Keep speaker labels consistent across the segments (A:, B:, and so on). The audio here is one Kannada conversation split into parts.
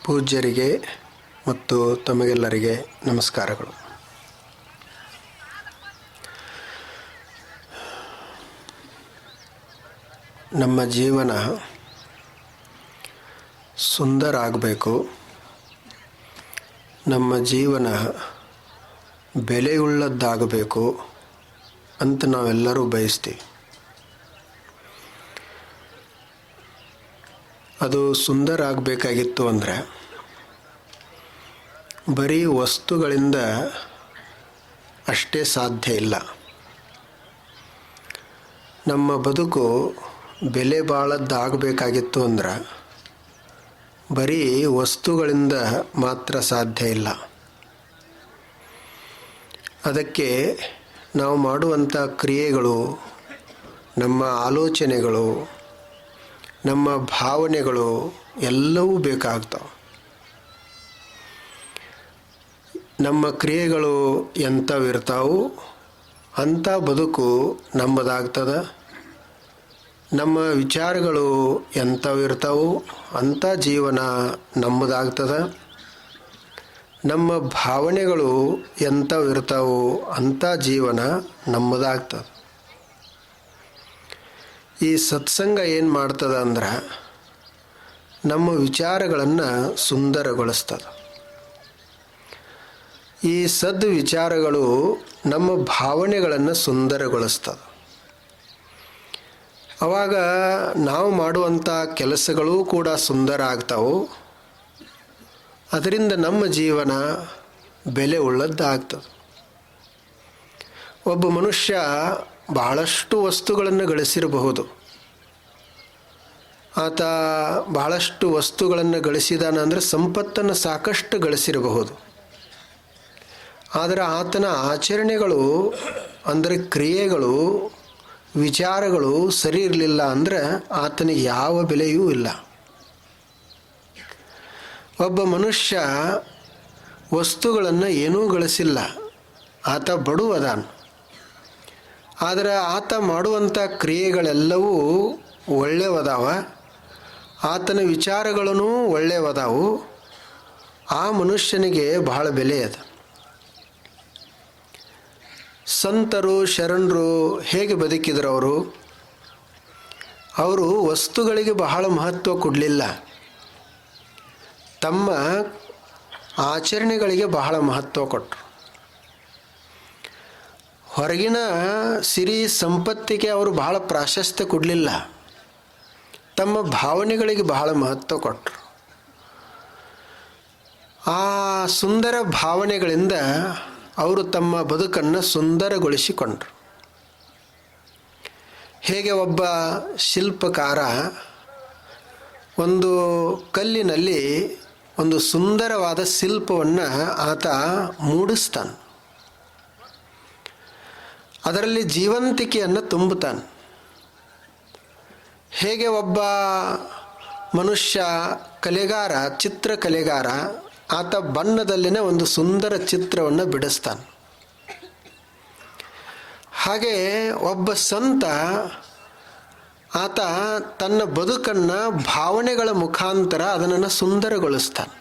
A: ಪೂಜ್ಯರಿಗೆ ಮತ್ತು ತಮಗೆಲ್ಲರಿಗೆ ನಮಸ್ಕಾರಗಳು. ನಮ್ಮ ಜೀವನ ಸುಂದರ ಆಗಬೇಕು, ನಮ್ಮ ಜೀವನ ಬೆಲೆಯುಳ್ಳದ್ದಾಗಬೇಕು ಅಂತ ನಾವೆಲ್ಲರೂ ಬಯಸ್ತೀವಿ. ಅದು ಸುಂದರ ಆಗಬೇಕಾಗಿತ್ತು ಅಂದರೆ ಬರೀ ವಸ್ತುಗಳಿಂದ ಅಷ್ಟೇ ಸಾಧ್ಯ ಇಲ್ಲ. ನಮ್ಮ ಬದುಕು ಬೆಲೆ ಬಾಳದ್ದಾಗಬೇಕಾಗಿತ್ತು ಅಂದ್ರೆ ಬರೀ ವಸ್ತುಗಳಿಂದ ಮಾತ್ರ ಸಾಧ್ಯ ಇಲ್ಲ. ಅದಕ್ಕೆ ನಾವು ಮಾಡುವಂಥ ಕ್ರಿಯೆಗಳು, ನಮ್ಮ ಆಲೋಚನೆಗಳು, ನಮ್ಮ ಭಾವನೆಗಳು ಎಲ್ಲವೂ ಬೇಕಾಗ್ತವೆ. ನಮ್ಮ ಕ್ರಿಯೆಗಳು ಎಂಥವಿರ್ತಾವು ಅಂಥ ಬದುಕು ನಮ್ಮದಾಗ್ತದೆ. ನಮ್ಮ ವಿಚಾರಗಳು ಎಂಥವಿರ್ತಾವು ಅಂಥ ಜೀವನ ನಮ್ಮದಾಗ್ತದೆ. ನಮ್ಮ ಭಾವನೆಗಳು ಎಂಥವಿರ್ತಾವು ಅಂಥ ಜೀವನ ನಮ್ಮದಾಗ್ತದೆ. ಈ ಸತ್ಸಂಗ ಏನು ಮಾಡ್ತದೆ ಅಂದ್ರೆ ನಮ್ಮ ವಿಚಾರಗಳನ್ನು ಸುಂದರಗೊಳಿಸ್ತದೆ. ಈ ವಿಚಾರಗಳು ನಮ್ಮ ಭಾವನೆಗಳನ್ನು ಸುಂದರಗೊಳಿಸ್ತದೆ. ಆವಾಗ ನಾವು ಮಾಡುವಂಥ ಕೆಲಸಗಳೂ ಕೂಡ ಸುಂದರ ಆಗ್ತಾವೆ. ಅದರಿಂದ ನಮ್ಮ ಜೀವನ ಬೆಲೆ ಉಳ್ಳದ್ದಾಗ್ತದೆ. ಒಬ್ಬ ಮನುಷ್ಯ ಬಹಳಷ್ಟು ವಸ್ತುಗಳನ್ನು ಗಳಿಸಿರಬಹುದು. ಆತ ಬಹಳಷ್ಟು ವಸ್ತುಗಳನ್ನು ಗಳಿಸಿದಾನ ಅಂದರೆ ಸಂಪತ್ತನ್ನು ಸಾಕಷ್ಟು ಗಳಿಸಿರಬಹುದು. ಆದರೆ ಆತನ ಆಚರಣೆಗಳು ಅಂದರೆ ಕ್ರಿಯೆಗಳು, ವಿಚಾರಗಳು ಸರಿ ಇರಲಿಲ್ಲ ಅಂದರೆ ಆತನಿಗೆ ಯಾವ ಬೆಲೆಯೂ ಇಲ್ಲ. ಒಬ್ಬ ಮನುಷ್ಯ ವಸ್ತುಗಳನ್ನು ಏನೂ ಗಳಿಸಿಲ್ಲ, ಆತ ಬಡವದಾನ. ಆದರೆ ಆತ ಮಾಡುವಂಥ ಕ್ರಿಯೆಗಳೆಲ್ಲವೂ ಒಳ್ಳೆಯವದಾವ, ಆತನ ವಿಚಾರಗಳೂ ಒಳ್ಳೆಯವದಾವು. ಆ ಮನುಷ್ಯನಿಗೆ ಬಹಳ ಬೆಲೆ ಅದ. ಸಂತರು, ಶರಣರು ಹೇಗೆ ಬದುಕಿದ್ರು? ಅವರು ವಸ್ತುಗಳಿಗೆ ಬಹಳ ಮಹತ್ವ ಕೊಡಲಿಲ್ಲ, ತಮ್ಮ ಆಚರಣೆಗಳಿಗೆ ಬಹಳ ಮಹತ್ವ ಕೊಟ್ಟರು. ಹೊರಗಿನ ಸಿರಿ ಸಂಪತ್ತಿಗೆ ಅವರು ಬಹಳ ಪ್ರಾಶಸ್ತ್ಯ ಕೊಡಲಿಲ್ಲ, ತಮ್ಮ ಭಾವನೆಗಳಿಗೆ ಬಹಳ ಮಹತ್ವ ಕೊಟ್ಟರು. ಆ ಸುಂದರ ಭಾವನೆಗಳಿಂದ ಅವರು ತಮ್ಮ ಬದುಕನ್ನು ಸುಂದರಗೊಳಿಸಿಕೊಂಡರು. ಹೇಗೆ ಒಬ್ಬ ಶಿಲ್ಪಕಾರ ಒಂದು ಕಲ್ಲಿನಲ್ಲಿ ಒಂದು ಸುಂದರವಾದ ಶಿಲ್ಪವನ್ನು ಆತ ಮೂಡಿಸ್ತಾನೆ, ಅದರಲ್ಲಿ ಜೀವಂತಿಕೆಯನ್ನು ತುಂಬುತ್ತಾನೆ. ಹೇಗೆ ಒಬ್ಬ ಮನುಷ್ಯ ಕಲೆಗಾರ, ಚಿತ್ರಕಲೆಗಾರ, ಆತ ಬಣ್ಣದಲ್ಲಿನ ಒಂದು ಸುಂದರ ಚಿತ್ರವನ್ನು ಬಿಡಿಸ್ತಾನೆ. ಹಾಗೆ ಒಬ್ಬ ಸಂತ ಆತ ತನ್ನ ಬದುಕನ್ನು ಭಾವನೆಗಳ ಮುಖಾಂತರ ಅದನ್ನು ಸುಂದರಗೊಳಿಸ್ತಾನೆ.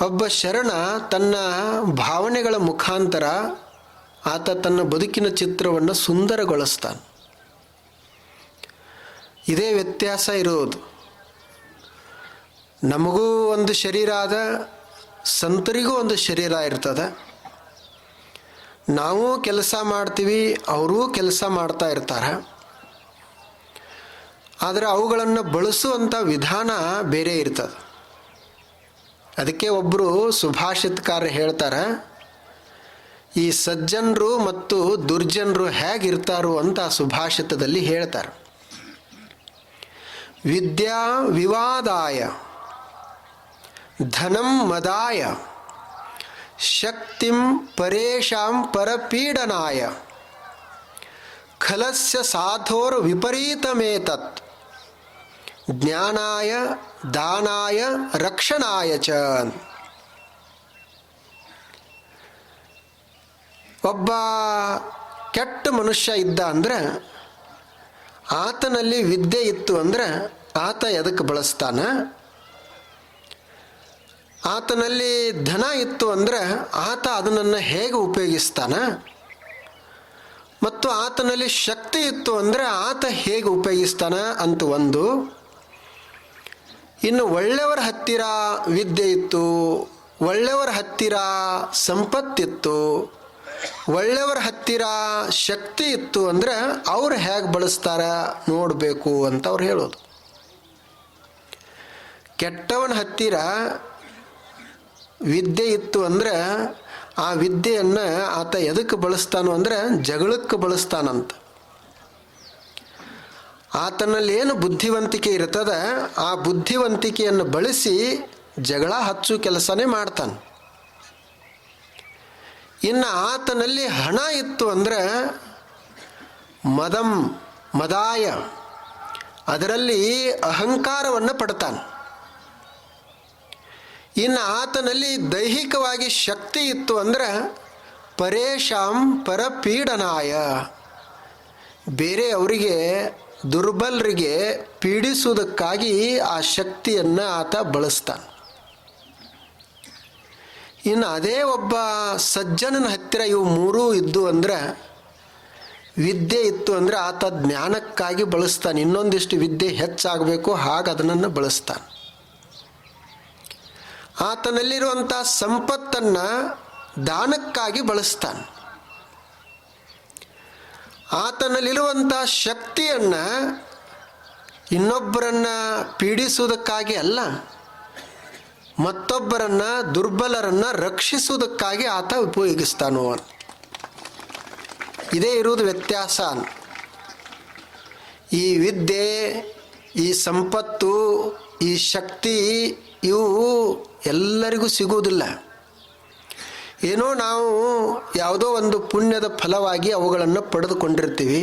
A: ಒಬ್ಬ ಶರಣ ತನ್ನ ಭಾವನೆಗಳ ಮುಖಾಂತರ ಆತ ತನ್ನ ಬದುಕಿನ ಚಿತ್ರವನ್ನು ಸುಂದರಗೊಳಿಸ್ತಾನೆ. ಇದೇ ವ್ಯತ್ಯಾಸ ಇರೋದು. ನಮಗೂ ಒಂದು ಶರೀರ ಅದ, ಸಂತರಿಗೂ ಒಂದು ಶರೀರ ಇರ್ತದೆ. ನಾವು ಕೆಲಸ ಮಾಡ್ತೀವಿ, ಅವರೂ ಕೆಲಸ ಮಾಡ್ತಾ ಇರ್ತಾರೆ. ಆದರೆ ಅವುಗಳನ್ನು ಬಳಸುವಂಥ ವಿಧಾನ ಬೇರೆ ಇರ್ತದೆ. ಅದಕ್ಕೆ ಒಬ್ಬರು ಸುಭಾಷಿತಕಾರ ಹೇಳ್ತಾರೆ, ಈ ಸಜ್ಜನರು ಮತ್ತು ದುರ್ಜನರು ಹೇಗಿರ್ತಾರೋ ಅಂತ ಆ ಸುಭಾಷಿತದಲ್ಲಿ ಹೇಳ್ತಾರೆ. ವಿದ್ಯಾ ವಿವಾದಾಯ ಧನಂ ಮದಾಯ ಶಕ್ತಿಂ ಪರೇಶಾಂ ಪರಪೀಡನಾಯ ಖಲಸ್ಯ ಸಾಧೋರ್ ವಿಪರೀತಮೇತತ್ ಜ್ಞಾನಾಯ ದಾನಾಯ ರಕ್ಷಣಾಯ ಚ. ಒಬ್ಬ ಕೆಟ್ಟ ಮನುಷ್ಯ ಇದ್ದ ಅಂದರೆ ಆತನಲ್ಲಿ ವಿದ್ಯೆ ಇತ್ತು ಅಂದರೆ ಆತ ಎದಕ್ಕೆ ಬಳಸ್ತಾನ? ಆತನಲ್ಲಿ ಧನ ಇತ್ತು ಅಂದರೆ ಆತ ಅದನ್ನು ಹೇಗೆ ಉಪಯೋಗಿಸ್ತಾನ, ಮತ್ತು ಆತನಲ್ಲಿ ಶಕ್ತಿ ಇತ್ತು ಅಂದರೆ ಆತ ಹೇಗೆ ಉಪಯೋಗಿಸ್ತಾನ ಅಂತ ಒಂದು. ಇನ್ನು ಒಳ್ಳೆಯವರ ಹತ್ತಿರ ವಿದ್ಯೆ ಇತ್ತು, ಒಳ್ಳೆಯವರ ಹತ್ತಿರ ಸಂಪತ್ತಿತ್ತು, ಒಳ್ಳೆಯವರ ಹತ್ತಿರ ಶಕ್ತಿ ಇತ್ತು ಅಂದರೆ ಅವ್ರು ಹೇಗೆ ಬಳಸ್ತಾರ ನೋಡಬೇಕು ಅಂತ ಅವ್ರು ಹೇಳೋದು. ಕೆಟ್ಟವನ ಹತ್ತಿರ ವಿದ್ಯೆ ಇತ್ತು ಅಂದರೆ ಆ ವಿದ್ಯೆಯನ್ನು ಆತ ಎದಕ್ಕೆ ಬಳಸ್ತಾನೋ ಅಂದರೆ ಜಗಳಕ್ಕೆ ಬಳಸ್ತಾನಂತ. ಆತನಲ್ಲಿ ಏನು ಬುದ್ಧಿವಂತಿಕೆ ಇರ್ತದೆ ಆ ಬುದ್ಧಿವಂತಿಕೆಯನ್ನು ಬಳಸಿ ಜಗಳ ಹಚ್ಚು ಕೆಲಸನೇ ಮಾಡ್ತಾನೆ. ಇನ್ನು ಆತನಲ್ಲಿ ಹಣ ಇತ್ತು ಅಂದರೆ ಮದಾಯ ಅದರಲ್ಲಿ ಅಹಂಕಾರವನ್ನು ಪಡ್ತಾನೆ. ಇನ್ನು ಆತನಲ್ಲಿ ದೈಹಿಕವಾಗಿ ಶಕ್ತಿ ಇತ್ತು ಅಂದರೆ ಪರೇಶಾಂ ಪರಪೀಡನಾಯ ಬೇರೆಯವರಿಗೆ ದುರ್ಬಲರಿಗೆ ಪೀಡಿಸುವುದಕ್ಕಾಗಿ ಆ ಶಕ್ತಿಯನ್ನು ಆತ ಬಳಸ್ತಾನೆ. ಇನ್ನು ಅದೇ ಒಬ್ಬ ಸಜ್ಜನನ ಹತ್ತಿರ ಇವು ಮೂರೂ ಇದ್ದು ಅಂದರೆ ವಿದ್ಯೆ ಇತ್ತು ಅಂದರೆ ಆತ ಜ್ಞಾನಕ್ಕಾಗಿ ಬಳಸ್ತಾನೆ. ಇನ್ನೊಂದಿಷ್ಟು ವಿದ್ಯೆ ಹೆಚ್ಚಾಗಬೇಕು ಹಾಗೆ ಅದನ್ನು ಬಳಸ್ತಾನೆ. ಆತನಲ್ಲಿರುವಂಥ ಸಂಪತ್ತನ್ನು ದಾನಕ್ಕಾಗಿ ಬಳಸ್ತಾನೆ. ಆತನಲ್ಲಿರುವಂಥ ಶಕ್ತಿಯನ್ನು ಇನ್ನೊಬ್ಬರನ್ನು ಪೀಡಿಸುವುದಕ್ಕಾಗಿ ಅಲ್ಲ, ಮತ್ತೊಬ್ಬರನ್ನು ದುರ್ಬಲರನ್ನು ರಕ್ಷಿಸುವುದಕ್ಕಾಗಿ ಆತ ಉಪಯೋಗಿಸ್ತಾನೋ. ಇದೇ ಇರುವುದು ವ್ಯತ್ಯಾಸ. ಈ ವಿದ್ಯೆ, ಈ ಸಂಪತ್ತು, ಈ ಶಕ್ತಿ ಇವು ಎಲ್ಲರಿಗೂ ಸಿಗುವುದಿಲ್ಲ. ಏನೋ ನಾವು ಯಾವುದೋ ಒಂದು ಪುಣ್ಯದ ಫಲವಾಗಿ ಅವುಗಳನ್ನು ಪಡೆದುಕೊಂಡಿರ್ತೀವಿ.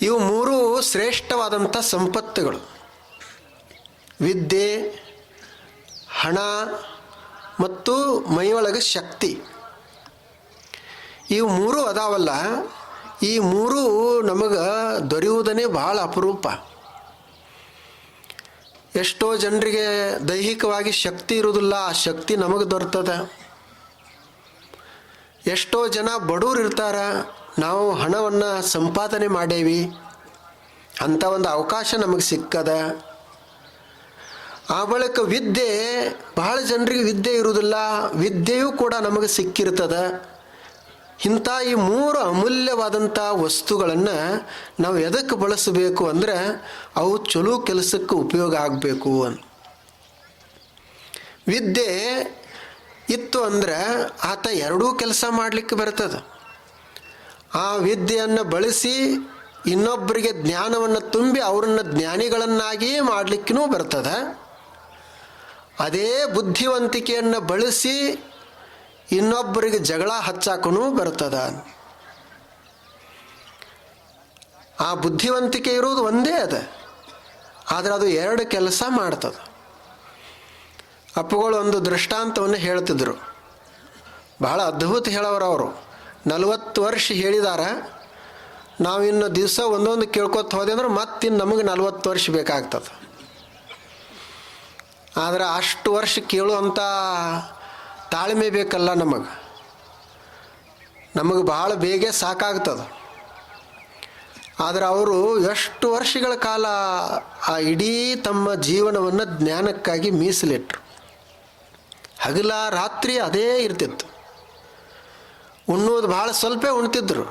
A: ಇವು ಮೂರೂ ಶ್ರೇಷ್ಠವಾದಂಥ ಸಂಪತ್ತುಗಳು. ವಿದ್ಯೆ, ಹಣ ಮತ್ತು ಮೈಯೊಳಗೆ ಶಕ್ತಿ, ಇವು ಮೂರೂ ಅದಾವಲ್ಲ, ಈ ಮೂರೂ ನಮಗೆ ದೊರೆಯುವುದನ್ನೇ ಭಾಳ ಅಪರೂಪ. ಎಷ್ಟೋ ಜನರಿಗೆ ದೈಹಿಕವಾಗಿ ಶಕ್ತಿ ಇರುವುದಿಲ್ಲ, ಆ ಶಕ್ತಿ ನಮಗೆ ದೊರೆತದ. ಎಷ್ಟೋ ಜನ ಬಡವರು ಇರ್ತಾರೆ, ನಾವು ಹಣವನ್ನು ಸಂಪಾದನೆ ಮಾಡೇವಿ, ಅಂಥ ಒಂದು ಅವಕಾಶ ನಮಗೆ ಸಿಕ್ಕದ. ಆ ಬಳಿಕ ವಿದ್ಯೆ, ಬಹಳ ಜನರಿಗೆ ವಿದ್ಯೆ ಇರುವುದಿಲ್ಲ, ವಿದ್ಯೆಯೂ ಕೂಡ ನಮಗೆ ಸಿಕ್ಕಿರ್ತದೆ. ಇಂಥ ಈ ಮೂರು ಅಮೂಲ್ಯವಾದಂಥ ವಸ್ತುಗಳನ್ನು ನಾವು ಎದಕ್ಕೆ ಬಳಸಬೇಕು ಅಂದರೆ ಅವು ಚಲೋ ಕೆಲಸಕ್ಕೆ ಉಪಯೋಗ ಆಗಬೇಕು ಅಂತ. ವಿದ್ಯೆ ಇತ್ತು ಅಂದರೆ ಆತ ಎರಡೂ ಕೆಲಸ ಮಾಡಲಿಕ್ಕೆ ಬರ್ತದೆ. ಆ ವಿದ್ಯೆಯನ್ನು ಬಳಸಿ ಇನ್ನೊಬ್ಬರಿಗೆ ಜ್ಞಾನವನ್ನು ತುಂಬಿ ಅವರನ್ನು ಜ್ಞಾನಿಗಳನ್ನಾಗಿಯೇ ಮಾಡಲಿಕ್ಕೂ ಬರ್ತದೆ. ಅದೇ ಬುದ್ಧಿವಂತಿಕೆಯನ್ನು ಬಳಸಿ ಇನ್ನೊಬ್ಬರಿಗೆ ಜಗಳ ಹಚ್ಚಾಕೂ ಬರ್ತದ. ಆ ಬುದ್ಧಿವಂತಿಕೆ ಇರುವುದು ಒಂದೇ ಅದ, ಆದರೆ ಅದು ಎರಡು ಕೆಲಸ ಮಾಡ್ತದೆ. ಅಪ್ಪುಗಳು ಒಂದು ದೃಷ್ಟಾಂತವನ್ನು ಹೇಳ್ತಿದ್ರು, ಬಹಳ ಅದ್ಭುತ ಹೇಳೋರು ಅವರು. 40 ವರ್ಷ ಹೇಳಿದಾರ, ನಾವಿನ್ನು ದಿವಸ ಒಂದೊಂದು ಕೇಳ್ಕೊತ ಹೋದೆ ಅಂದ್ರೆ ಮತ್ತಿನ್ನು ನಮಗೆ 40 ವರ್ಷ ಬೇಕಾಗ್ತದೆ. ಆದರೆ ಅಷ್ಟು ವರ್ಷ ಕೇಳುವಂಥ ತಾಳ್ಮೆ ಬೇಕಲ್ಲ ನಮಗೆ ಭಾಳ ಬೇಗ ಸಾಕಾಗ್ತದೆ. ಆದರೆ ಅವರು ಎಷ್ಟು ವರ್ಷಗಳ ಕಾಲ ಆ ಇಡೀ ತಮ್ಮ ಜೀವನವನ್ನು ಜ್ಞಾನಕ್ಕಾಗಿ ಮೀಸಲಿಟ್ರು. ಹಗಲ ರಾತ್ರಿ ಅದೇ ಇರ್ತಿತ್ತು. ಉಣ್ಣೋದು ಭಾಳ ಸ್ವಲ್ಪ ಉಣ್ತಿದ್ರು.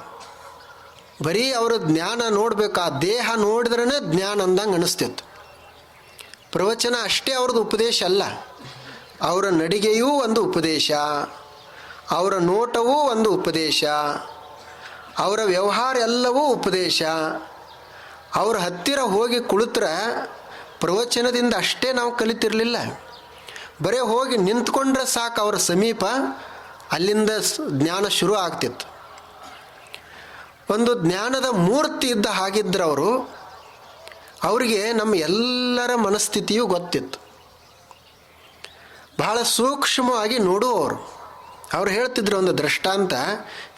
A: ಬರೀ ಅವರ ಜ್ಞಾನ ನೋಡಬೇಕು, ಆ ದೇಹ ನೋಡಿದ್ರೇ ಜ್ಞಾನ ಅಂದಂಗೆ ಅನಿಸ್ತಿತ್ತು. ಪ್ರವಚನ ಅಷ್ಟೇ ಅವ್ರದ್ದು ಉಪದೇಶ ಅಲ್ಲ, ಅವರ ನಡಿಗೆಯೂ ಒಂದು ಉಪದೇಶ, ಅವರ ನೋಟವೂ ಒಂದು ಉಪದೇಶ, ಅವರ ವ್ಯವಹಾರ ಎಲ್ಲವೂ ಉಪದೇಶ. ಅವರ ಹತ್ತಿರ ಹೋಗಿ ಕುಳಿತರೆ ಪ್ರವಚನದಿಂದ ಅಷ್ಟೇ ನಾವು ಕಲಿತಿರಲಿಲ್ಲ. ಬರೀ ಹೋಗಿ ನಿಂತ್ಕೊಂಡ್ರೆ ಸಾಕು, ಅವರ ಸಮೀಪ ಅಲ್ಲಿಂದ ಜ್ಞಾನ ಶುರು ಆಗ್ತಿತ್ತು. ಒಂದು ಜ್ಞಾನದ ಮೂರ್ತಿ ಇದ್ದ ಹಾಗಿದ್ರು ಅವರು. ಅವರಿಗೆ ನಮ್ಮ ಎಲ್ಲರ ಮನಸ್ಥಿತಿಯೂ ಗೊತ್ತಿತ್ತು. ಬಹಳ ಸೂಕ್ಷ್ಮವಾಗಿ ನೋಡುವವರು. ಅವ್ರು ಹೇಳ್ತಿದ್ರು ಒಂದು ದೃಷ್ಟಾಂತ,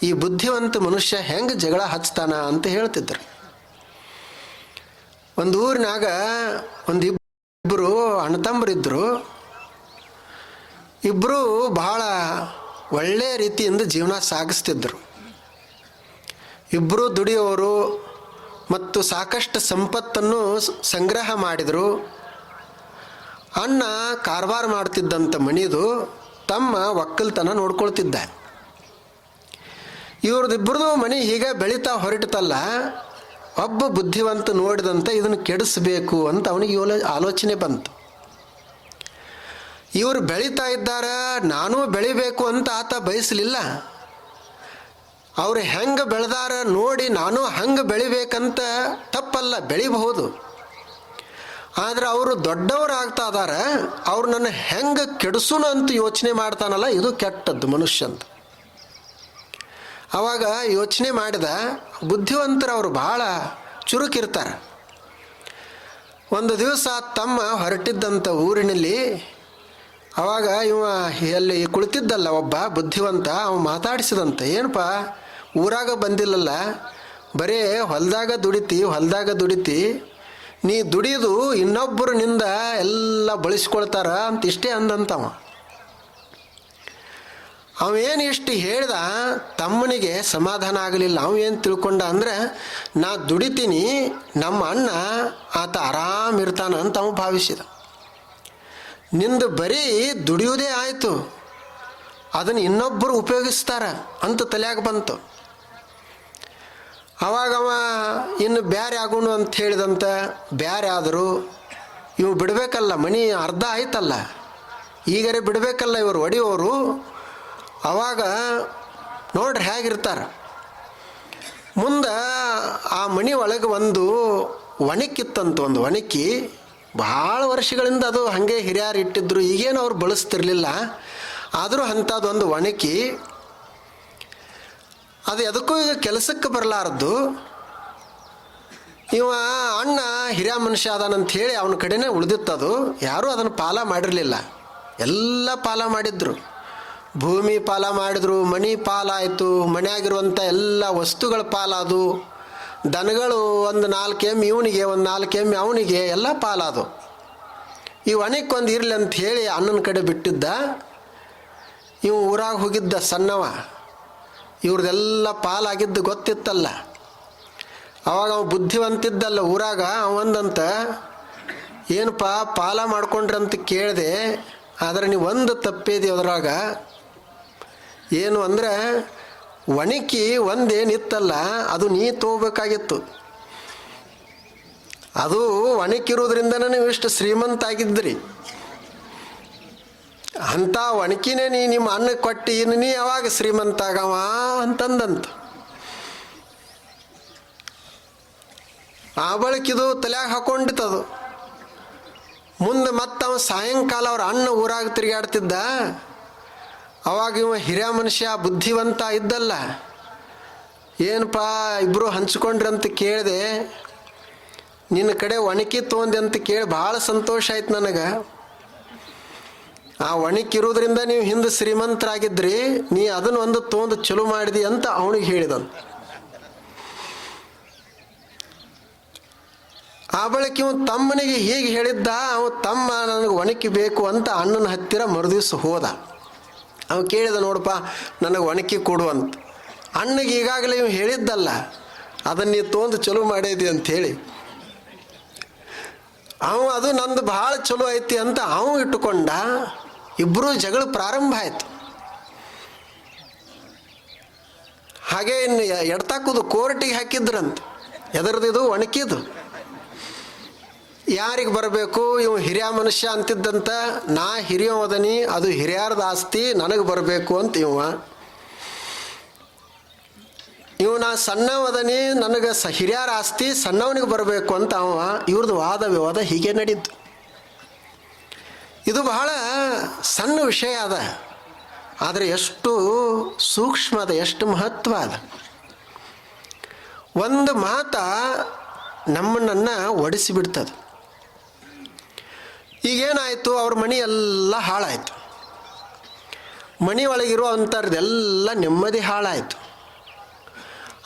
A: ಈ ಬುದ್ಧಿವಂತ ಮನುಷ್ಯ ಹೆಂಗೆ ಜಗಳ ಹಚ್ತಾನ ಅಂತ ಹೇಳ್ತಿದ್ರು. ಒಂದು ಊರಿನಾಗ ಒಂದಿಬ್ಬರು ಇಬ್ಬರು ಅಣ್ಣತಮ್ಮರಿದ್ದರು. ಇಬ್ಬರು ಬಹಳ ಒಳ್ಳೆಯ ರೀತಿಯಿಂದ ಜೀವನ ಸಾಗಿಸ್ತಿದ್ದರು. ಇಬ್ಬರು ದುಡಿಯೋರು ಮತ್ತು ಸಾಕಷ್ಟು ಸಂಪತ್ತನ್ನು ಸಂಗ್ರಹ ಮಾಡಿದರು. ಅಣ್ಣ ಕಾರವಾರ ಮಾಡ್ತಿದ್ದಂಥ ಮಣಿದು, ತಮ್ಮ ಒಕ್ಕಲ್ತನ ನೋಡ್ಕೊಳ್ತಿದ್ದ. ಇವ್ರದ್ದಿಬ್ಬರದು ಮನೆ ಹೀಗೆ ಬೆಳೀತಾ ಹೊರಟಲ್ಲ, ಒಬ್ಬ ಬುದ್ಧಿವಂತ ನೋಡಿದಂತೆ ಇದನ್ನು ಕೆಡಿಸ್ಬೇಕು ಅಂತ ಅವನಿಗೆ ಆಲೋಚನೆ ಬಂತು. ಇವರು ಬೆಳೀತಾ ಇದ್ದಾರೆ, ನಾನೂ ಬೆಳಿಬೇಕು ಅಂತ ಆತ ಬಯಸಲಿಲ್ಲ. ಅವ್ರು ಹೆಂಗೆ ಬೆಳೆದಾರ ನೋಡಿ ನಾನು ಹಂಗೆ ಬೆಳಿಬೇಕಂತ ತಪ್ಪಲ್ಲ, ಬೆಳಿಬಹುದು. ಆದರೆ ಅವರು ದೊಡ್ಡವರಾಗ್ತಾ ಇದಾರೆ, ಅವ್ರು ನನ್ನ ಹೆಂಗೆ ಕೆಡಿಸೋಣ ಅಂತ ಯೋಚನೆ ಮಾಡ್ತಾನಲ್ಲ, ಇದು ಕೆಟ್ಟದ್ದು ಮನುಷ್ಯ ಅಂತ. ಆವಾಗ ಯೋಚನೆ ಮಾಡಿದ. ಬುದ್ಧಿವಂತರು ಅವರು ಭಾಳ ಚುರುಕಿರ್ತಾರೆ. ಒಂದು ದಿವಸ ತಮ್ಮ ಹೊರಟಿದ್ದಂಥ ಊರಿನಲ್ಲಿ, ಆವಾಗ ಇವ ಎಲ್ಲಿ ಕುಳಿತಿದ್ದಲ್ಲ ಒಬ್ಬ ಬುದ್ಧಿವಂತ, ಅವ ಮಾತಾಡಿಸಿದಂತೆ, ಏನಪ್ಪ ಊರಾಗ ಬಂದಿಲ್ಲಲ್ಲ, ಬರೇ ಹೊಲದಾಗ ದುಡಿತಿ, ನೀ ದುಡಿದು ಇನ್ನೊಬ್ಬರು ನಿಂದ ಎಲ್ಲ ಬಳಸ್ಕೊಳ್ತಾರ ಅಂತ ಇಷ್ಟೇ ಅಂದಂತವ. ಅವೇನು ಇಷ್ಟು ಹೇಳ್ದ, ತಮ್ಮನಿಗೆ ಸಮಾಧಾನ ಆಗಲಿಲ್ಲ. ಅವೇನು ತಿಳ್ಕೊಂಡ ಅಂದರೆ, ನಾ ದುಡಿತೀನಿ, ನಮ್ಮ ಅಣ್ಣ ಆತ ಆರಾಮಿರ್ತಾನ ಅಂತ ಅವ ಭಾವಿಸಿದ. ನಿಂದು ಬರೀ ದುಡಿಯೋದೇ ಆಯಿತು, ಅದನ್ನು ಇನ್ನೊಬ್ಬರು ಉಪಯೋಗಿಸ್ತಾರ ಅಂತ ತಲೆಯಾಗ ಬಂತು. ಅವಾಗ ಅವ ಇನ್ನು ಬ್ಯಾರೆ ಆಗೋಣ ಅಂತ ಹೇಳಿದಂತ ಬ್ಯಾರೆ ಆದರು. ಇವು ಬಿಡಬೇಕಲ್ಲ, ಮನೆ ಅರ್ಧ ಆಯ್ತಲ್ಲ, ಈಗರೆ ಬಿಡಬೇಕಲ್ಲ ಇವರು ಒಡೆಯೋರು. ಅವಾಗ ನೋಡ್ರಿ ಹೇಗಿರ್ತಾರೆ. ಮುಂದೆ ಆ ಮನೆ ಒಳಗೆ ಒಂದು ಒಣಕ್ಕಿತ್ತಂತ, ಒಂದು ಒಣಕಿ ಭಾಳ ವರ್ಷಗಳಿಂದ ಅದು ಹಾಗೆ ಹಿರಿಯರು ಇಟ್ಟಿದ್ರು, ಈಗೇನು ಅವ್ರು ಬಳಸ್ತಿರ್ಲಿಲ್ಲ. ಆದರೂ ಅಂಥದ್ದೊಂದು ಒಣಕಿ, ಅದು ಎದಕ್ಕೂ ಈಗ ಕೆಲಸಕ್ಕೆ ಬರಲಾರದ್ದು. ಇವ ಅಣ್ಣ ಹಿರಿಯ ಮನುಷ್ಯ ಅದಾನಂತ ಹೇಳಿ ಅವನ ಕಡೆನೇ ಉಳಿದಿತ್ತದು. ಯಾರೂ ಅದನ್ನು ಪಾಲ ಮಾಡಿರಲಿಲ್ಲ, ಎಲ್ಲ ಪಾಲ ಮಾಡಿದ್ರು. ಭೂಮಿ ಪಾಲ ಮಾಡಿದ್ರು, ಮನೆ ಪಾಲಾಯಿತು, ಮನೆಯಾಗಿರುವಂಥ ಎಲ್ಲ ವಸ್ತುಗಳ ಪಾಲಾದು, ದನಗಳು ಒಂದು 4 ಎಮ್ಮೆ ಇವನಿಗೆ, ಒಂದು 4 ಎಮ್ಮೆ ಅವನಿಗೆ, ಎಲ್ಲ ಪಾಲಾದು. ಈ ಒಣಕ್ಕೊಂದು ಇರಲಿ ಅಂತ ಹೇಳಿ ಅಣ್ಣನ ಕಡೆ ಬಿಟ್ಟಿದ್ದ. ಇವು ಊರಾಗ ಹೋಗಿದ್ದ ಸಣ್ಣವ, ಇವ್ರದೆಲ್ಲ ಪಾಲಾಗಿದ್ದು ಗೊತ್ತಿತ್ತಲ್ಲ. ಅವಾಗ ಅವ ಬುದ್ಧಿವಂತಿದ್ದಲ್ಲ ಊರಾಗ, ಅವಂದಂತ, ಏನಪ್ಪ ಪಾಲ ಮಾಡ್ಕೊಂಡ್ರಂತ ಕೇಳಿದೆ, ಆದರೆ ನೀವು ಒಂದು ತಪ್ಪೇದಿ ಅದ್ರಾಗ. ಏನು ಅಂದರೆ, ಒಣಕಿ ಒಂದೇನಿತ್ತಲ್ಲ ಅದು ನೀ ತಗೋಬೇಕಾಗಿತ್ತು. ಅದು ಒಣಕಿರೋದ್ರಿಂದನೇ ನೀವು ಇಷ್ಟು ಶ್ರೀಮಂತ ಆಗಿದ್ರಿ. ಅಂಥ ಒಣಕಿನೇ ನಿಮ್ಮ ಅನ್ನಕ್ಕೆ ಕೊಟ್ಟು ಇನ್ನು ನೀ ಯಾವಾಗ ಶ್ರೀಮಂತ ಆಗವ ಅಂತಂದಂತ. ಆ ಬಳಿಕಿದು ತಲೆಯಾಗ ಹಾಕೊಂಡಿತ್ತದು. ಮುಂದೆ ಮತ್ತವ ಸಾಯಂಕಾಲ ಅವ್ರ ಅಣ್ಣ ಊರಾಗ ತಿರುಗಾಡ್ತಿದ್ದ. ಅವಾಗ ಇವ ಹಿರಿಯ ಮನುಷ್ಯ ಬುದ್ಧಿವಂತ ಇದ್ದಲ್ಲ, ಏನಪ್ಪ ಇಬ್ಬರು ಹಂಚ್ಕೊಂಡ್ರಿ ಅಂತ ಕೇಳಿದೆ, ನಿನ್ನ ಕಡೆ ಒಣಕಿ ತೊಗೊಂಡೆ ಅಂತ ಕೇಳಿ ಭಾಳ ಸಂತೋಷ ಆಯ್ತು ನನಗೆ. ಆ ಒಣಕಿರೋದ್ರಿಂದ ನೀವು ಹಿಂದೆ ಶ್ರೀಮಂತರಾಗಿದ್ರಿ, ನೀ ಅದನ್ನು ಒಂದು ತೊಗೊಂಡು ಚಲೋ ಮಾಡಿದಿ ಅಂತ ಅವನಿಗೆ ಹೇಳಿದನು. ಆ ಬಳಿಕ ಇವ ತಮ್ಮನಿಗೆ ಹೀಗೆ ಹೇಳಿದ್ದ. ಅವ ತಮ್ಮ ನನಗೆ ಒಣಕಿ ಬೇಕು ಅಂತ ಅಣ್ಣನ ಹತ್ತಿರ ಮರುದಿವ್ಸ ಹೋದ. ಅವ ಕೇಳಿದ, ನೋಡಪ್ಪ ನನಗೆ ಒಣಕಿ ಕೊಡು ಅಂತ. ಅಣ್ಣಗೆ ಈಗಾಗಲೇ ಇವ್ ಹೇಳಿದ್ದಲ್ಲ, ಅದನ್ನು ನೀ ತೊಗೊಂಡು ಚಲೋ ಮಾಡಿದಿ ಅಂಥೇಳಿ. ಅವ ಅದು ನಂದು ಭಾಳ ಚಲೋ ಐತಿ ಅಂತ ಅವ ಇಟ್ಟುಕೊಂಡ. ಇಬ್ಬರು ಜಗಳ ಪ್ರಾರಂಭ ಆಯಿತು. ಹಾಗೆ ಇನ್ನು ಎಡ್ತಾಕುದು ಕೋರ್ಟಿಗೆ ಹಾಕಿದ್ರಂತ. ಎದರದಿದು ಒಣಕಿದು ಯಾರಿಗೆ ಬರಬೇಕು? ಇವು ಹಿರಿಯ ಮನುಷ್ಯ ಅಂತಿದ್ದಂತ, ನಾ ಹಿರಿಯವದನಿ, ಅದು ಹಿರಿಯರದ ಆಸ್ತಿ ನನಗೆ ಬರಬೇಕು ಅಂತ ಇವ ನಾ ಸಣ್ಣವದನಿ, ನನಗೆ ಹಿರಿಯರ ಆಸ್ತಿ ಸಣ್ಣವನಿಗೆ ಬರಬೇಕು ಅಂತ ಇವ್ರದ್ದು ವಾದ ವಿವಾದ ಹೀಗೆ ನಡೀತು. ಇದು ಬಹಳ ಸಣ್ಣ ವಿಷಯ ಅದ, ಆದರೆ ಎಷ್ಟು ಸೂಕ್ಷ್ಮ ಅದ, ಎಷ್ಟು ಮಹತ್ವ ಅದ. ಒಂದು ಮಾತ ನಮ್ಮನ್ನು ಒಡಿಸಿಬಿಡ್ತದೆ. ಈಗೇನಾಯಿತು, ಅವ್ರ ಮನೆ ಎಲ್ಲ ಹಾಳಾಯಿತು. ಮನೆ ಒಳಗಿರೋ ಅಂಥವ್ರದ್ದೆಲ್ಲ ನೆಮ್ಮದಿ ಹಾಳಾಯಿತು.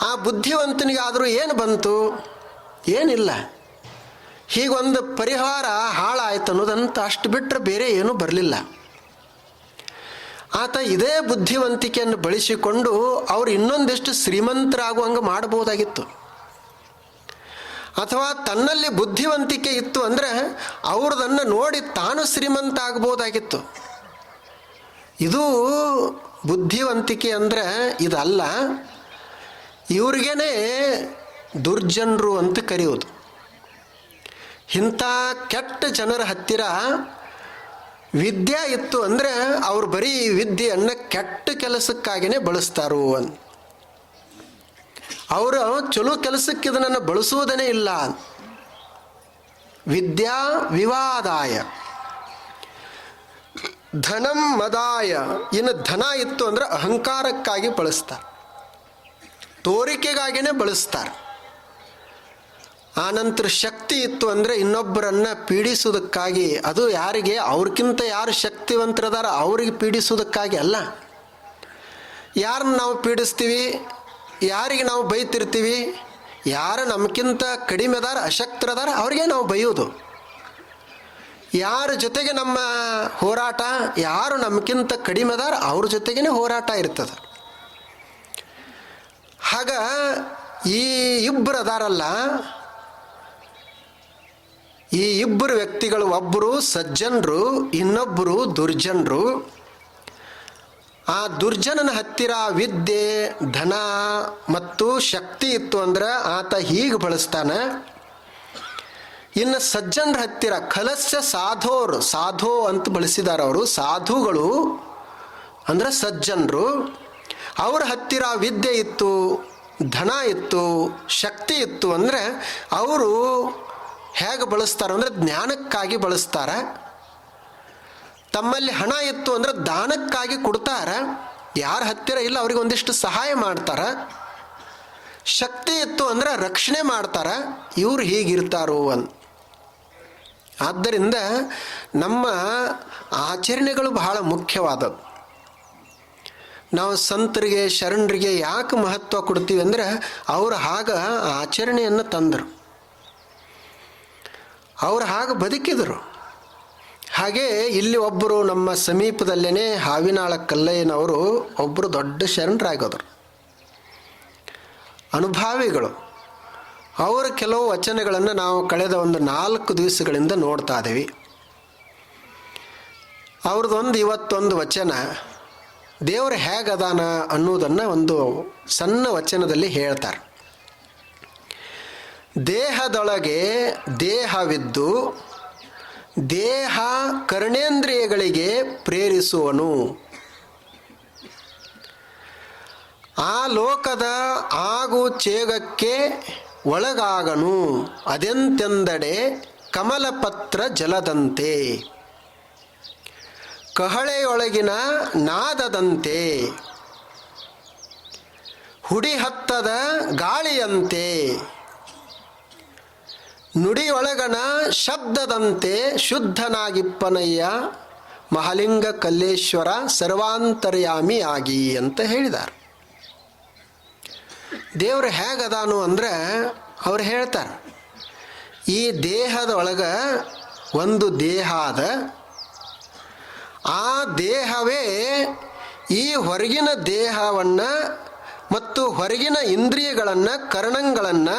A: ಆ ಬುದ್ಧಿವಂತನಿಗಾದರೂ ಏನು ಬಂತು? ಏನಿಲ್ಲ. ಹೀಗೊಂದು ಪರಿಹಾರ ಹಾಳಾಯ್ತು ಅನ್ನೋದಂತ ಅಷ್ಟು ಬಿಟ್ಟರೆ ಬೇರೆ ಏನೂ ಬರಲಿಲ್ಲ. ಆತ ಇದೇ ಬುದ್ಧಿವಂತಿಕೆಯನ್ನು ಬಳಸಿಕೊಂಡು ಅವರು ಇನ್ನೊಂದಿಷ್ಟು ಶ್ರೀಮಂತರಾಗುವಂಗೆ ಮಾಡ್ಬೋದಾಗಿತ್ತು. ಅಥವಾ ತನ್ನಲ್ಲಿ ಬುದ್ಧಿವಂತಿಕೆ ಇತ್ತು ಅಂದರೆ ಅವ್ರದನ್ನು ನೋಡಿ ತಾನು ಶ್ರೀಮಂತ ಆಗ್ಬೋದಾಗಿತ್ತು. ಇದು ಬುದ್ಧಿವಂತಿಕೆ ಅಂದರೆ ಇದಲ್ಲ. ಇವ್ರಿಗೇನೆ ದುರ್ಜನರು ಅಂತ ಕರೆಯೋದು. ಇಂಥ ಕೆಟ್ಟ ಜನರ ಹತ್ತಿರ ವಿದ್ಯೆ ಇತ್ತು ಅಂದರೆ ಅವ್ರು ಬರೀ ವಿದ್ಯೆಯನ್ನು ಕೆಟ್ಟ ಕೆಲಸಕ್ಕಾಗಿಯೇ ಬಳಸ್ತಾರೋ ಅಂತ. ಅವರು ಚಲೋ ಕೆಲಸಕ್ಕೆ ಇದನ್ನು ಬಳಸುವುದೇ ಇಲ್ಲ. ವಿದ್ಯಾ ವಿವಾದಾಯ ಧನಂ ಮದಾಯ. ಇನ್ನು ಧನ ಇತ್ತು ಅಂದರೆ ಅಹಂಕಾರಕ್ಕಾಗಿ ಬಳಸ್ತಾರೆ, ತೋರಿಕೆಗಾಗಿಯೇ ಬಳಸ್ತಾರೆ. ಆನಂತರ ಶಕ್ತಿ ಇತ್ತು ಅಂದರೆ ಇನ್ನೊಬ್ಬರನ್ನು ಪೀಡಿಸುವುದಕ್ಕಾಗಿ, ಅದು ಯಾರಿಗೆ ಅವ್ರಿಗಿಂತ ಯಾರು ಶಕ್ತಿವಂತರದಾರ ಅವ್ರಿಗೆ ಪೀಡಿಸುವುದಕ್ಕಾಗಿ ಅಲ್ಲ. ಯಾರನ್ನ ನಾವು ಪೀಡಿಸ್ತೀವಿ, ಯಾರಿಗೆ ನಾವು ಬೈತಿರ್ತೀವಿ, ಯಾರು ನಮಗಿಂತ ಕಡಿಮೆ ಅದಾರ ಅಶಕ್ತರದಾರ ಅವ್ರಿಗೆ ನಾವು ಬೈಯೋದು. ಯಾರ ಜೊತೆಗೆ ನಮ್ಮ ಹೋರಾಟ, ಯಾರು ನಮಗಿಂತ ಕಡಿಮೆ ಅದಾರ ಅವ್ರ ಜೊತೆಗೇ ಹೋರಾಟ ಇರ್ತದೆ. ಆಗ ಈ ಇಬ್ಬರು ಅದಾರಲ್ಲ, ಈ ಇಬ್ಬರು ವ್ಯಕ್ತಿಗಳು, ಒಬ್ಬರು ಸಜ್ಜನರು, ಇನ್ನೊಬ್ಬರು ದುರ್ಜನರು. ಆ ದುರ್ಜನನ ಹತ್ತಿರ ವಿದ್ಯೆ, ಧನ ಮತ್ತು ಶಕ್ತಿ ಇತ್ತು ಅಂದ್ರೆ ಆತ ಹೀಗೆ ಬಳಸ್ತಾನೆ. ಇನ್ನು ಸಜ್ಜನರ ಹತ್ತಿರ ಖಲಸ್ಯ ಸಾಧೋರು, ಸಾಧೋ ಅಂತ ಬಳಸಿದ್ದಾರೆ ಅವರು. ಸಾಧುಗಳು ಅಂದರೆ ಸಜ್ಜನರು. ಅವ್ರ ಹತ್ತಿರ ವಿದ್ಯೆ ಇತ್ತು, ಧನ ಇತ್ತು, ಶಕ್ತಿ ಇತ್ತು ಅಂದರೆ ಅವರು ಹೇಗೆ ಬಳಸ್ತಾರೆ ಅಂದರೆ ಜ್ಞಾನಕ್ಕಾಗಿ ಬಳಸ್ತಾರೆ. ತಮ್ಮಲ್ಲಿ ಹಣ ಇತ್ತು ಅಂದರೆ ದಾನಕ್ಕಾಗಿ ಕೊಡ್ತಾರೆ. ಯಾರ ಹತ್ತಿರ ಇಲ್ಲ ಅವ್ರಿಗೆ ಒಂದಿಷ್ಟು ಸಹಾಯ ಮಾಡ್ತಾರೆ. ಶಕ್ತಿ ಇತ್ತು ಅಂದರೆ ರಕ್ಷಣೆ ಮಾಡ್ತಾರೆ. ಇವ್ರು ಹೀಗಿರ್ತಾರೋ ಅಂತ. ಆದ್ದರಿಂದ ನಮ್ಮ ಆಚರಣೆಗಳು ಬಹಳ ಮುಖ್ಯವಾದದ್ದು. ನಾವು ಸಂತರಿಗೆ, ಶರಣರಿಗೆ ಯಾಕೆ ಮಹತ್ವ ಕೊಡ್ತೀವಿ ಅಂದರೆ ಅವರು ಆಗ ಆಚರಣೆಯನ್ನು ತಂದರು, ಅವರು ಹಾಗೆ ಬದುಕಿದರು. ಹಾಗೆ ಇಲ್ಲಿ ಒಬ್ಬರು ನಮ್ಮ ಸಮೀಪದಲ್ಲೇ ಹಾವಿನಾಳ ಕಲ್ಲಯ್ಯನವರು ಒಬ್ಬರು ದೊಡ್ಡ ಶರಣರಾಗೋದರು, ಅನುಭಾವಿಗಳು. ಅವರ ಕೆಲವು ವಚನಗಳನ್ನು ನಾವು ಕಳೆದ ಒಂದು 4 ದಿವಸಗಳಿಂದ ನೋಡ್ತಾ ಇದ್ದೀವಿ. ಅವ್ರದ್ದೊಂದು ಇವತ್ತೊಂದು ವಚನ ದೇವರು ಹೇಗದಾನ ಅನ್ನೋದನ್ನು ಒಂದು ಸಣ್ಣ ವಚನದಲ್ಲಿ ಹೇಳ್ತಾರೆ. ದೇಹದೊಳಗೆ ದೇಹವಿದ್ದು ದೇಹ ಕರ್ಣೇಂದ್ರಿಯಗಳಿಗೆ ಪ್ರೇರಿಸುವನು. ಆ ಲೋಕದ ಆಗು ಚೇಗಕ್ಕೆ ಒಳಗಾಗನು. ಅದೆಂತೆಂದಡೆ ಕಮಲಪತ್ರ ಜಲದಂತೆ, ಕಹಳೆಯೊಳಗಿನ ನಾದದಂತೆ, ಹುಡಿ ಹತ್ತದ ಗಾಳಿಯಂತೆ, ನುಡಿಯೊಳಗನ ಶಬ್ದದಂತೆ ಶುದ್ಧನಾಗಿಪ್ಪನಯ್ಯ ಮಹಾಲಿಂಗ ಕಲ್ಲೇಶ್ವರ ಸರ್ವಾಂತರ್ಯಾಮಿ ಆಗಿ ಅಂತ ಹೇಳಿದ್ದಾರೆ. ದೇವರು ಹೇಗದಾನು ಅಂದರೆ ಅವ್ರು ಹೇಳ್ತಾರೆ, ಈ ದೇಹದ ಒಳಗೆ ಒಂದು ದೇಹ ಅದ. ಆ ದೇಹವೇ ಈ ಹೊರಗಿನ ದೇಹವನ್ನು ಮತ್ತು ಹೊರಗಿನ ಇಂದ್ರಿಯಗಳನ್ನು, ಕರ್ಣಗಳನ್ನು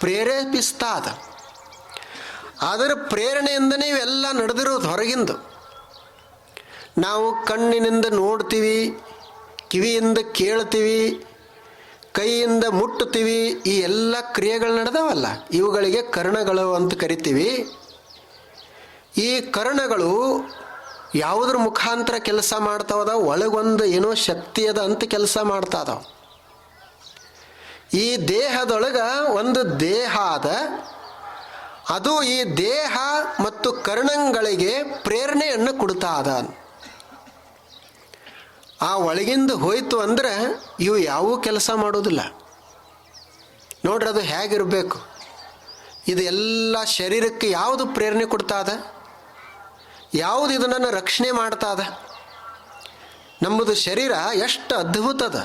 A: ಪ್ರೇರೇಪಿಸ್ತಾ ಅದ. ಅದರ ಪ್ರೇರಣೆಯಿಂದನೇ ಇವೆಲ್ಲ ನಡೆದಿರೋದು ಹೊರಗಿಂದು. ನಾವು ಕಣ್ಣಿನಿಂದ ನೋಡ್ತೀವಿ, ಕಿವಿಯಿಂದ ಕೇಳ್ತೀವಿ, ಕೈಯಿಂದ ಮುಟ್ಟುತ್ತೀವಿ. ಈ ಎಲ್ಲ ಕ್ರಿಯೆಗಳು ನಡೆದವಲ್ಲ, ಇವುಗಳಿಗೆ ಕರ್ಣಗಳು ಅಂತ ಕರಿತೀವಿ. ಈ ಕರ್ಣಗಳು ಯಾವುದ್ರ ಮುಖಾಂತರ ಕೆಲಸ ಮಾಡ್ತಾವದ, ಒಳಗೊಂದು ಏನೋ ಶಕ್ತಿ ಅದ ಅಂತ ಕೆಲಸ ಮಾಡ್ತಾ ಇದಾವ. ಈ ದೇಹದೊಳಗೆ ಒಂದು ದೇಹ ಅದ. ಅದು ಈ ದೇಹ ಮತ್ತು ಕರ್ಣಗಳಿಗೆ ಪ್ರೇರಣೆಯನ್ನು ಕೊಡ್ತಾ ಅದ. ಆ ಒಳಗಿಂದ ಹೋಯ್ತು ಅಂದರೆ ಇವು ಯಾವೂ ಕೆಲಸ ಮಾಡೋದಿಲ್ಲ. ನೋಡ್ರಿ ಅದು ಹೇಗಿರಬೇಕು. ಇದು ಎಲ್ಲ ಶರೀರಕ್ಕೆ ಯಾವುದು ಪ್ರೇರಣೆ ಕೊಡ್ತಾ ಅದ, ಯಾವುದು ಇದನ್ನು ರಕ್ಷಣೆ ಮಾಡ್ತಾ ಅದ. ನಮ್ಮದು ಶರೀರ ಎಷ್ಟು ಅದ್ಭುತ ಅದ,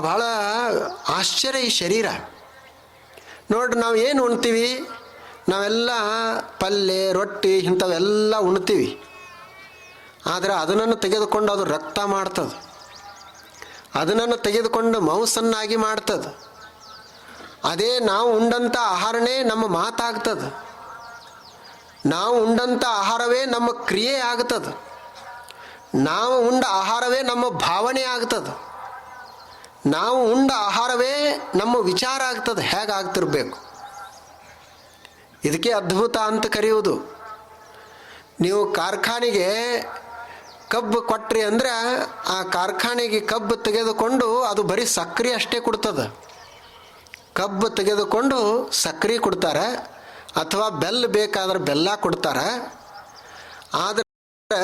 A: ಬಹಳ ಆಶ್ಚರ್ಯ ಈ ಶರೀರ. ನೋಡ್ರಿ, ನಾವು ಏನು ಉಣ್ತೀವಿ? ನಾವೆಲ್ಲ ಪಲ್ಯ ರೊಟ್ಟಿ ಇಂಥವೆಲ್ಲ ಉಣ್ತೀವಿ. ಆದರೆ ಅದನ್ನು ತೆಗೆದುಕೊಂಡು ಅದು ರಕ್ತ ಮಾಡ್ತದೆ, ಅದನ್ನು ತೆಗೆದುಕೊಂಡು ಮಾಂಸನ್ನಾಗಿ ಮಾಡ್ತದೆ. ಅದೇ ನಾವು ಉಂಡಂಥ ಆಹಾರನೇ ನಮ್ಮ ಮಾತಾಗ್ತದೆ, ನಾವು ಉಂಡಂಥ ಆಹಾರವೇ ನಮ್ಮ ಕ್ರಿಯೆ ಆಗ್ತದೆ, ನಾವು ಉಂಡ ಆಹಾರವೇ ನಮ್ಮ ಭಾವನೆ ಆಗ್ತದೆ, ನಾವು ಉಂಡ ಆಹಾರವೇ ನಮ್ಮ ವಿಚಾರ ಆಗ್ತದೆ. ಹೇಗಾಗ್ತಿರ್ಬೇಕು? ಇದಕ್ಕೆ ಅದ್ಭುತ ಅಂತ ಕರೆಯುವುದು. ನೀವು ಕಾರ್ಖಾನೆಗೆ ಕಬ್ಬು ಕೊಟ್ರಿ ಅಂದ್ರೆ ಆ ಕಾರ್ಖಾನೆಗೆ ಕಬ್ಬು ತೆಗೆದುಕೊಂಡು ಅದು ಬರೀ ಸಕ್ಕರೆ ಅಷ್ಟೇ ಕೊಡ್ತದೆ. ಕಬ್ಬು ತೆಗೆದುಕೊಂಡು ಸಕ್ಕರೆ ಕೊಡ್ತಾರೆ, ಅಥವಾ ಬೆಲ್ಲ ಬೇಕಾದ್ರೆ ಬೆಲ್ಲ ಕೊಡ್ತಾರೆ. ಆದರೆ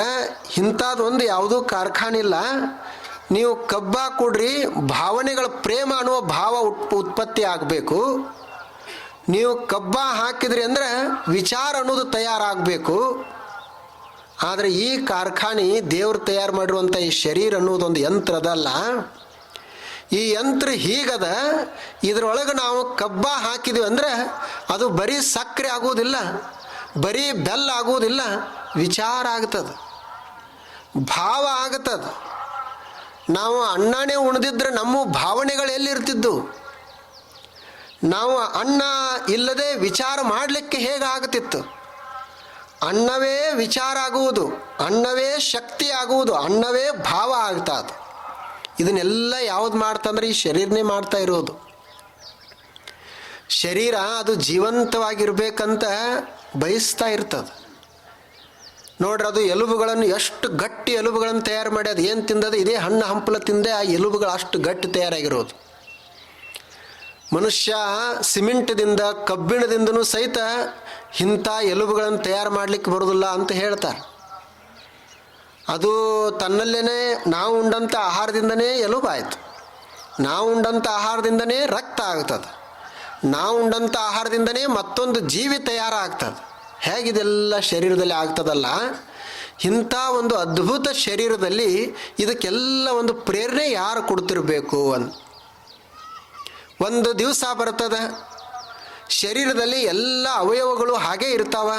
A: ಇಂಥದ್ದೊಂದು ಯಾವುದೂ ಕಾರ್ಖಾನೆ ಇಲ್ಲ. ನೀವು ಕಬ್ಬ ಕೊಡ್ರಿ, ಭಾವನೆಗಳ ಪ್ರೇಮ ಅನ್ನುವ ಭಾವ ಉತ್ಪತ್ತಿ ಆಗಬೇಕು. ನೀವು ಕಬ್ಬ ಹಾಕಿದ್ರಿ ಅಂದರೆ ವಿಚಾರ ಅನ್ನೋದು ತಯಾರಾಗಬೇಕು. ಆದರೆ ಈ ಕಾರ್ಖಾನೆ ದೇವ್ರು ತಯಾರು ಮಾಡಿರುವಂಥ ಈ ಶರೀರ ಅನ್ನೋದೊಂದು ಯಂತ್ರ ಅದಲ್ಲ. ಈ ಯಂತ್ರ ಹೀಗದ, ಇದರೊಳಗೆ ನಾವು ಕಬ್ಬ ಹಾಕಿದ್ವಿ ಅಂದರೆ ಅದು ಬರೀ ಸಕ್ಕರೆ ಆಗುವುದಿಲ್ಲ, ಬರೀ ಬೆಲ್ಲ ಆಗುವುದಿಲ್ಲ, ವಿಚಾರ ಆಗ್ತದೆ, ಭಾವ ಆಗ್ತದೆ. ನಾವು ಅನ್ನನೇ ಉಣ್ದಿದ್ರೆ ನಮ್ಮ ಭಾವನೆಗಳು ಎಲ್ಲಿರ್ತಿದ್ದು? ನಾವು ಅನ್ನ ಇಲ್ಲದೆ ವಿಚಾರ ಮಾಡಲಿಕ್ಕೆ ಹೇಗಾಗುತ್ತಿತ್ತು? ಅನ್ನವೇ ವಿಚಾರ ಆಗುವುದು, ಅನ್ನವೇ ಶಕ್ತಿ ಆಗುವುದು, ಅನ್ನವೇ ಭಾವ ಆಗ್ತದೆ. ಇದನ್ನೆಲ್ಲ ಯಾವ್ದು ಮಾಡ್ತಂದ್ರೆ ಈ ಶರೀರನೇ ಮಾಡ್ತಾ ಇರೋದು. ಶರೀರ ಅದು ಜೀವಂತವಾಗಿರ್ಬೇಕಂತ ಬಯಸ್ತಾ ಇರ್ತದೆ. ನೋಡ್ರಿ, ಅದು ಎಲುಬುಗಳನ್ನು ಎಷ್ಟು ಗಟ್ಟಿ ಎಲುಬುಗಳನ್ನು ತಯಾರು ಮಾಡಿ ಅದು ಏನು ತಿಂದದ, ಇದೇ ಹಣ್ಣು ಹಂಪಲ ತಿಂದೆ ಆ ಎಲುಬುಗಳು ಅಷ್ಟು ಗಟ್ಟಿ ತಯಾರಾಗಿರೋದು. ಮನುಷ್ಯ ಸಿಮೆಂಟ್ದಿಂದ ಕಬ್ಬಿಣದಿಂದನೂ ಸಹಿತ ಇಂಥ ಎಲುಬುಗಳನ್ನು ತಯಾರು ಮಾಡಲಿಕ್ಕೆ ಬರೋದಿಲ್ಲ ಅಂತ ಹೇಳ್ತಾರೆ. ಅದು ತನ್ನಲ್ಲೇನೆ ನಾವು ಉಂಡಂಥ ಆಹಾರದಿಂದನೇ ಎಲುಬಾಯಿತು, ನಾವು ಉಂಡಂಥ ಆಹಾರದಿಂದನೇ ರಕ್ತ ಆಗ್ತದೆ, ನಾವು ಉಂಡಂಥ ಆಹಾರದಿಂದನೇ ಮತ್ತೊಂದು ಜೀವಿ ತಯಾರಾಗ್ತದೆ. ಹೇಗಿದೆಲ್ಲ ಶರೀರದಲ್ಲಿ ಆಗ್ತದಲ್ಲ, ಇಂಥ ಒಂದು ಅದ್ಭುತ ಶರೀರದಲ್ಲಿ ಇದಕ್ಕೆಲ್ಲ ಒಂದು ಪ್ರೇರಣೆ ಯಾರು ಕೊಡ್ತಿರ್ಬೇಕು ಅಂತ. ಒಂದು ದಿವಸ ಬರ್ತದೆ, ಶರೀರದಲ್ಲಿ ಎಲ್ಲ ಅವಯವಗಳು ಹಾಗೇ ಇರ್ತಾವ,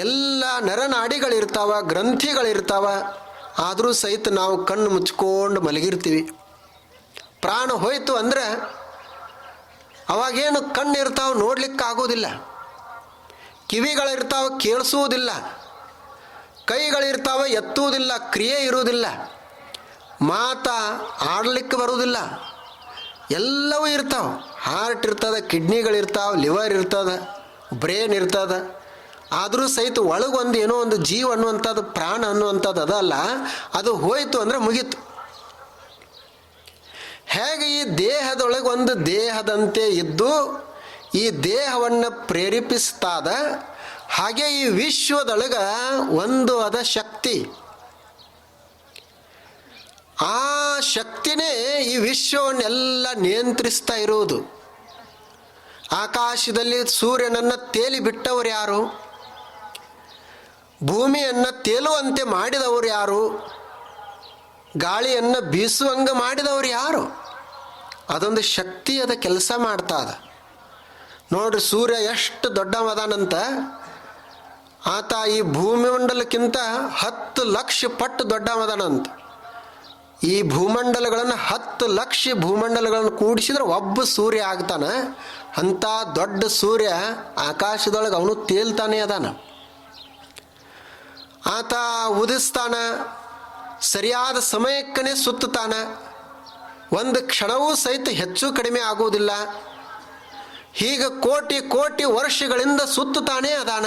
A: ಎಲ್ಲ ನರನಾಡಿಗಳಿರ್ತಾವ, ಗ್ರಂಥಿಗಳಿರ್ತಾವ. ಆದರೂ ಸಹಿತ ನಾವು ಕಣ್ಣು ಮುಚ್ಕೊಂಡು ಮಲಗಿರ್ತೀವಿ. ಪ್ರಾಣ ಹೋಯ್ತು ಅಂದರೆ ಅವಾಗೇನು ಕಣ್ಣು ಇರ್ತಾವೆ, ನೋಡ್ಲಿಕ್ಕೆ ಆಗೋದಿಲ್ಲ. ಕಿವಿಗಳಿರ್ತಾವೆ, ಕೇಳಿಸುವುದಿಲ್ಲ. ಕೈಗಳಿರ್ತಾವೆ, ಎತ್ತುವುದಿಲ್ಲ, ಕ್ರಿಯೆ ಇರುವುದಿಲ್ಲ. ಮಾತಾ ಆಡಲಿಕ್ಕೆ ಬರುವುದಿಲ್ಲ. ಎಲ್ಲವೂ ಇರ್ತಾವೆ. ಹಾರ್ಟ್ ಇರ್ತದೆ, ಕಿಡ್ನಿಗಳಿರ್ತಾವೆ, ಲಿವರ್ ಇರ್ತದೆ, ಬ್ರೇನ್ ಇರ್ತದೆ. ಆದರೂ ಸಹಿತ ಒಳಗೊಂದು ಏನೋ ಒಂದು ಜೀವ ಅನ್ನುವಂಥದ್ದು, ಪ್ರಾಣ ಅನ್ನುವಂಥದ್ದು ಅದಲ್ಲ. ಅದು ಹೋಯಿತು ಅಂದರೆ ಮುಗೀತು. ಹೇಗೆ ಈ ದೇಹದೊಳಗೆ ಒಂದು ದೇಹದಂತೆ ಇದ್ದು ಈ ದೇಹವನ್ನು ಪ್ರೇರೇಪಿಸ್ತಾದ, ಹಾಗೆ ಈ ವಿಶ್ವದೊಳಗೆ ಒಂದು ಅದ ಶಕ್ತಿ. ಆ ಶಕ್ತಿನೇ ಈ ವಿಶ್ವವನ್ನೆಲ್ಲ ನಿಯಂತ್ರಿಸ್ತಾ ಇರುವುದು. ಆಕಾಶದಲ್ಲಿ ಸೂರ್ಯನನ್ನು ತೇಲಿ ಬಿಟ್ಟವರು ಯಾರು? ಭೂಮಿಯನ್ನು ತೇಲುವಂತೆ ಮಾಡಿದವರು ಯಾರು? ಗಾಳಿಯನ್ನು ಬೀಸುವಂಗೆ ಮಾಡಿದವರು ಯಾರು? ಅದೊಂದು ಶಕ್ತಿ ಅದ ಕೆಲಸ ಮಾಡ್ತಾ ಅದ. ನೋಡ್ರಿ, ಸೂರ್ಯ ಎಷ್ಟು ದೊಡ್ಡವದಾನಂತ, ಆತ ಈ ಭೂಮಿಮಂಡಲಕ್ಕಿಂತ 10 ಲಕ್ಷ ಪಟ್ಟು ದೊಡ್ಡವದಾನಂತ. ಈ ಭೂಮಂಡಲಗಳನ್ನು 10 ಲಕ್ಷ ಭೂಮಂಡಲಗಳನ್ನು ಕೂಡಿಸಿದ್ರೆ ಒಬ್ಬ ಸೂರ್ಯ ಆಗ್ತಾನೆ. ಅಂಥ ದೊಡ್ಡ ಸೂರ್ಯ ಆಕಾಶದೊಳಗೆ ಅವನು ತೇಲ್ತಾನೆ ಅದಾನ. ಆತ ಉದಿಸ್ತಾನ, ಸರಿಯಾದ ಸಮಯಕ್ಕನೇ ಸುತ್ತಾನ. ಒಂದು ಕ್ಷಣವೂ ಸಹಿತ ಹೆಚ್ಚು ಕಡಿಮೆ ಆಗುವುದಿಲ್ಲ. ಹೀಗೆ ಕೋಟಿ ಕೋಟಿ ವರ್ಷಗಳಿಂದ ಸುತ್ತಾನೇ ಅದಾನ.